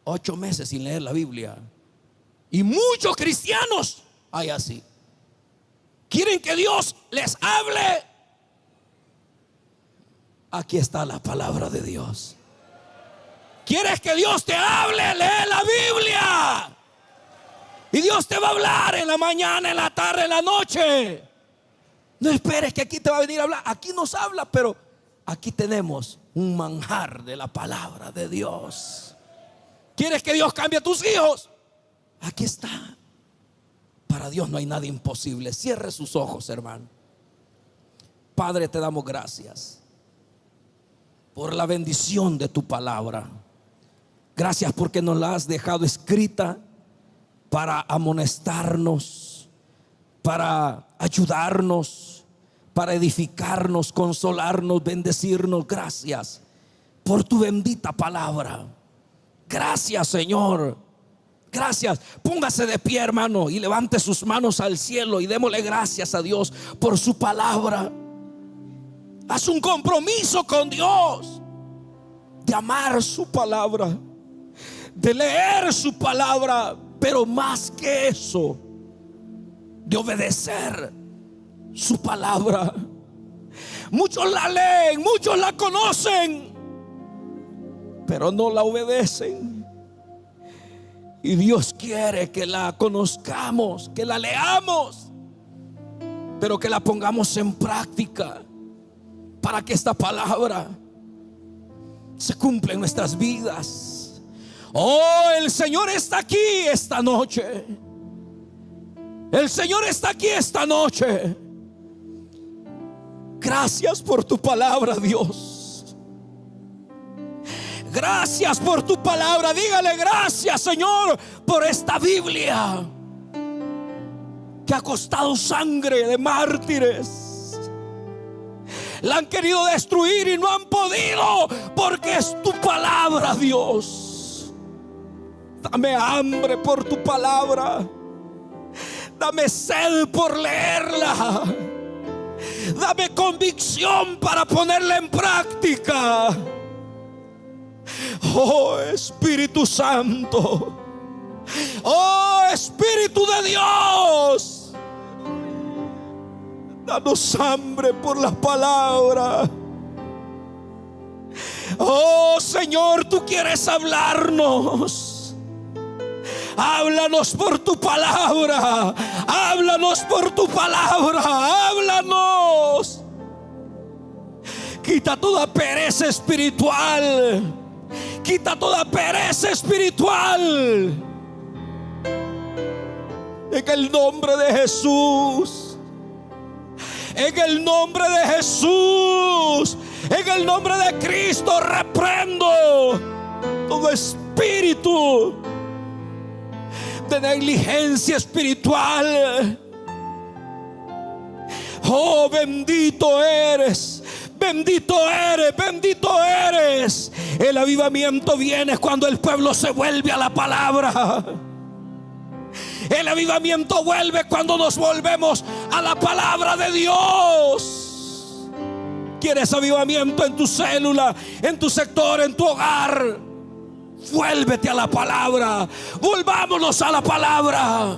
8 meses sin leer la Biblia. Y muchos cristianos hay así. Quieren que Dios les hable. Aquí está la palabra de Dios. ¿Quieres que Dios te hable? Lee la Biblia. Y Dios te va a hablar en la mañana, en la tarde, en la noche. No esperes que aquí te va a venir a hablar. Aquí nos habla, pero aquí tenemos un manjar de la palabra de Dios. ¿Quieres que Dios cambie a tus hijos? Aquí está. Para Dios no hay nada imposible. Cierre sus ojos, hermano. Padre, te damos gracias por la bendición de tu palabra. Gracias porque nos la has dejado escrita para amonestarnos, para ayudarnos, para edificarnos, consolarnos, bendecirnos. Gracias por tu bendita palabra. Gracias, Señor. Gracias. Póngase de pie, hermano, y levante sus manos al cielo y démosle gracias a Dios por su palabra. Haz un compromiso con Dios de amar su palabra, de leer su palabra, pero más que eso, de obedecer su palabra. Muchos la leen, muchos la conocen, pero no la obedecen. Y Dios quiere que la conozcamos, que la leamos, pero que la pongamos en práctica para que esta palabra se cumpla en nuestras vidas. Oh, el Señor está aquí esta noche. El Señor está aquí esta noche. Gracias por tu palabra, Dios. Gracias por tu palabra. Dígale gracias, Señor, por esta Biblia que ha costado sangre de mártires. La han querido destruir y no han podido, porque es tu palabra, Dios. Dame hambre por tu palabra. Dame sed por leerla. Dame convicción para ponerla en práctica. Oh Espíritu Santo, oh Espíritu de Dios, danos hambre por la palabra. Oh Señor, tú quieres hablarnos. Háblanos por tu palabra. Háblanos por tu palabra. Háblanos. Quita toda pereza espiritual. Quita toda pereza espiritual. En el nombre de Jesús. En el nombre de Jesús. En el nombre de Cristo reprendo todo espíritu de negligencia espiritual. Oh, bendito eres, bendito eres, bendito eres. El avivamiento viene cuando el pueblo se vuelve a la palabra. El avivamiento vuelve cuando nos volvemos a la palabra de Dios. ¿Quieres avivamiento en tu célula, en tu sector, en tu hogar? Vuélvete a la palabra. Volvámonos a la palabra.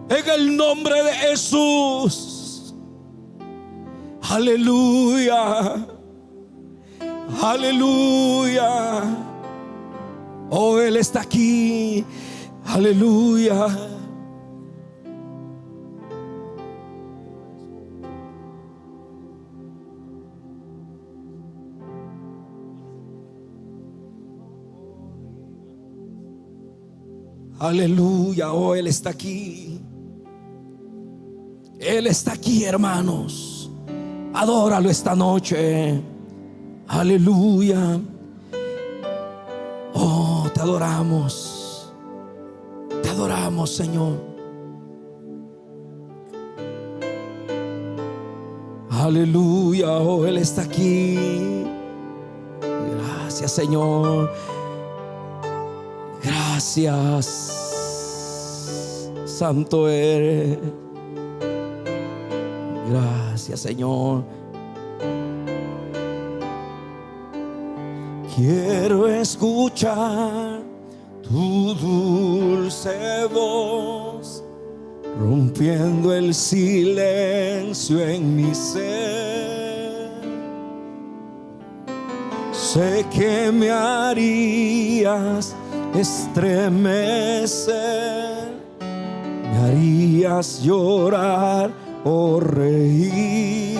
En el nombre de Jesús. Aleluya. Aleluya. Oh, Él está aquí. Aleluya. Aleluya, oh, Él está aquí. Él está aquí, hermanos. Adóralo esta noche. Aleluya. Oh, te adoramos. Te adoramos, Señor. Aleluya, oh, Él está aquí. Gracias, Señor. Gracias. Santo eres. Gracias, Señor. Quiero escuchar tu dulce voz, rompiendo el silencio en mi ser. Sé que me harías estremecer, me harías llorar o reír,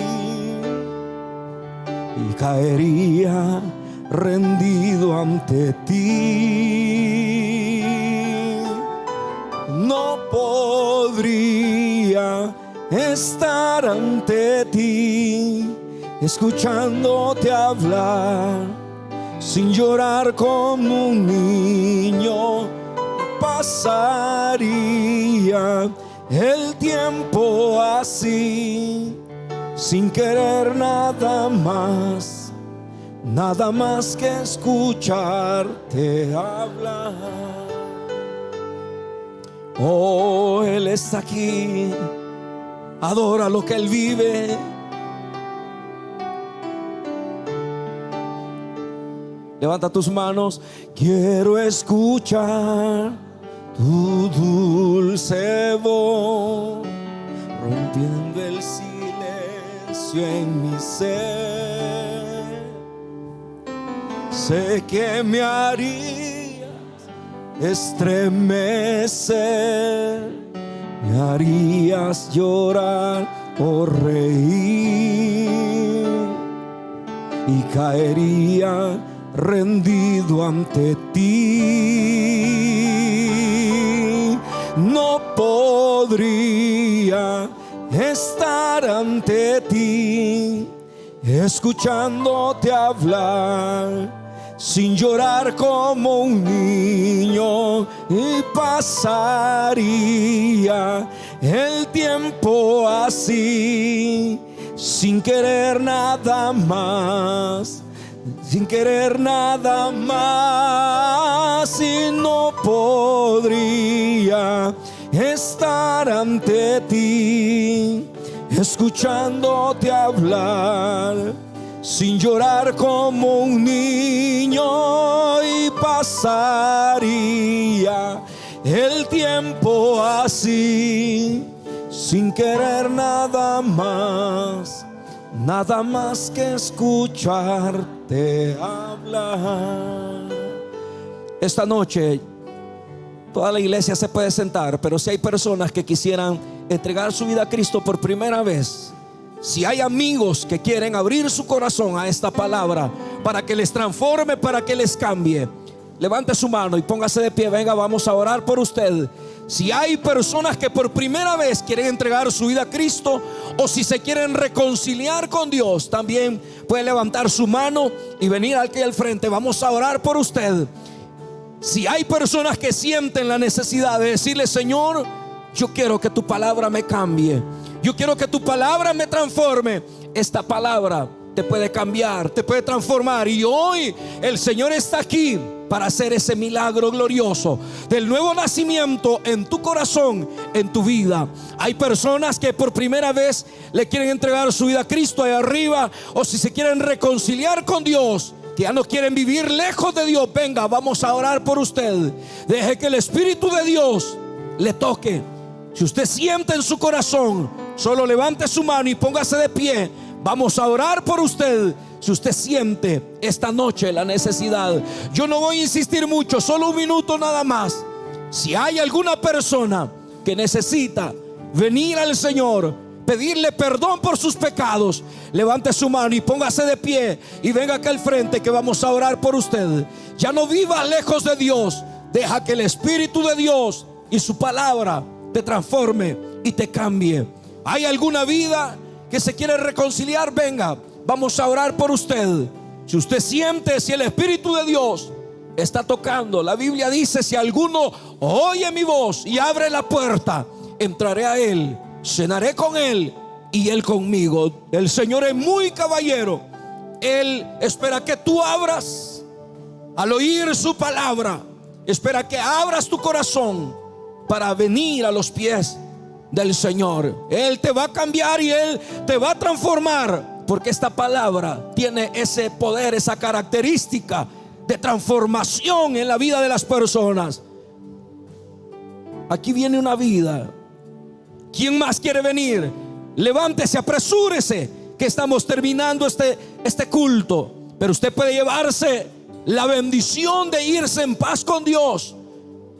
y caería rendido ante ti. No podría estar ante ti escuchándote hablar sin llorar como un niño. Pasaría el tiempo así, sin querer nada más que escucharte hablar. Oh, Él está aquí. Adora lo que Él vive. Levanta tus manos. Quiero escuchar tu dulce voz, rompiendo el silencio en mi ser. Sé que me harías estremecer, me harías llorar o reír, y caería rendido ante ti. No podría estar ante ti escuchándote hablar sin llorar como un niño, y pasaría el tiempo así, sin querer nada más, sin querer nada más, y no podría estar ante ti escuchándote hablar sin llorar como un niño, y pasaría el tiempo así, sin querer nada más que escucharte hablar. Esta noche toda la iglesia se puede sentar, pero si hay personas que quisieran entregar su vida a Cristo por primera vez, si hay amigos que quieren abrir su corazón a esta palabra para que les transforme, para que les cambie, levante su mano y póngase de pie. Venga, vamos a orar por usted. Si hay personas que por primera vez quieren entregar su vida a Cristo, o si se quieren reconciliar con Dios, también puede levantar su mano y venir aquí al frente. Vamos a orar por usted. Si hay personas que sienten la necesidad de decirle: Señor, yo quiero que tu palabra me cambie, yo quiero que tu palabra me transforme. Esta palabra te puede cambiar, te puede transformar. Y hoy el Señor está aquí para hacer ese milagro glorioso del nuevo nacimiento en tu corazón, en tu vida. Hay personas que por primera vez le quieren entregar su vida a Cristo ahí arriba, o si se quieren reconciliar con Dios, que ya no quieren vivir lejos de Dios. Venga, vamos a orar por usted. Deje que el Espíritu de Dios le toque. Si usted siente en su corazón, solo levante su mano y póngase de pie. Vamos a orar por usted. Si usted siente esta noche la necesidad, yo no voy a insistir mucho, solo un minuto nada más. Si hay alguna persona que necesita venir al Señor, pedirle perdón por sus pecados, levante su mano y póngase de pie y venga acá al frente, que vamos a orar por usted. Ya no viva lejos de Dios. Deja que el Espíritu de Dios y su palabra te transforme y te cambie. ¿Hay alguna vida que se quiere reconciliar? Venga, vamos a orar por usted. Si usted siente, si el Espíritu de Dios está tocando, la Biblia dice: si alguno oye mi voz y abre la puerta, entraré a él, cenaré con él y él conmigo. El Señor es muy caballero. Él espera que tú abras al oír su palabra. Espera que abras tu corazón para venir a los pies del Señor. Él te va a cambiar y Él te va a transformar, porque esta palabra tiene ese poder, esa característica de transformación en la vida de las personas. Aquí viene una vida. ¿Quién más quiere venir? Levántese, apresúrese, que estamos terminando este culto. Pero usted puede llevarse la bendición de irse en paz con Dios,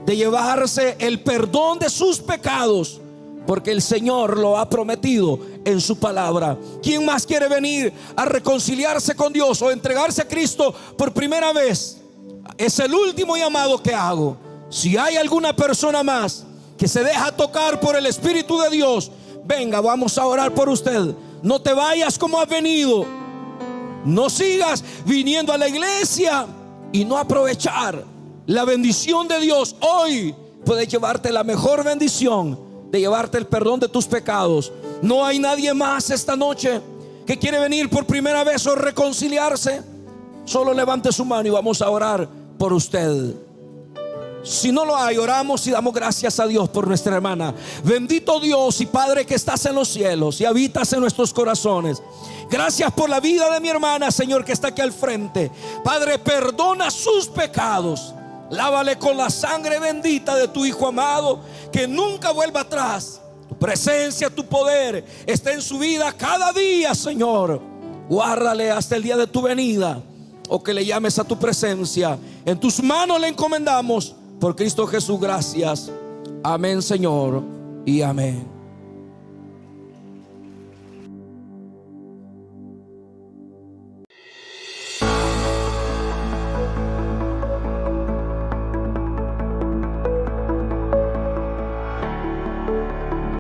de llevarse el perdón de sus pecados, porque el Señor lo ha prometido en su palabra. ¿Quién más quiere venir a reconciliarse con Dios o entregarse a Cristo por primera vez? Es el último llamado que hago. Si hay alguna persona más que se deja tocar por el Espíritu de Dios, venga, vamos a orar por usted. No te vayas como has venido. No sigas viniendo a la iglesia y no aprovechar la bendición de Dios. Hoy puedes llevarte la mejor bendición de llevarte el perdón de tus pecados. No hay nadie más esta noche que quiere venir por primera vez o reconciliarse. Solo levante su mano y vamos a orar por usted. Si no lo hay, oramos y damos gracias a Dios por nuestra hermana. Bendito Dios y Padre que estás en los cielos y habitas en nuestros corazones, gracias por la vida de mi hermana, Señor, que está aquí al frente. Padre, perdona sus pecados. Lávale con la sangre bendita de tu Hijo amado, que nunca vuelva atrás. Tu presencia, tu poder está en su vida cada día, Señor. Guárdale hasta el día de tu venida, o que le llames a tu presencia. En tus manos le encomendamos, por Cristo Jesús, gracias. Amén, Señor, y amén.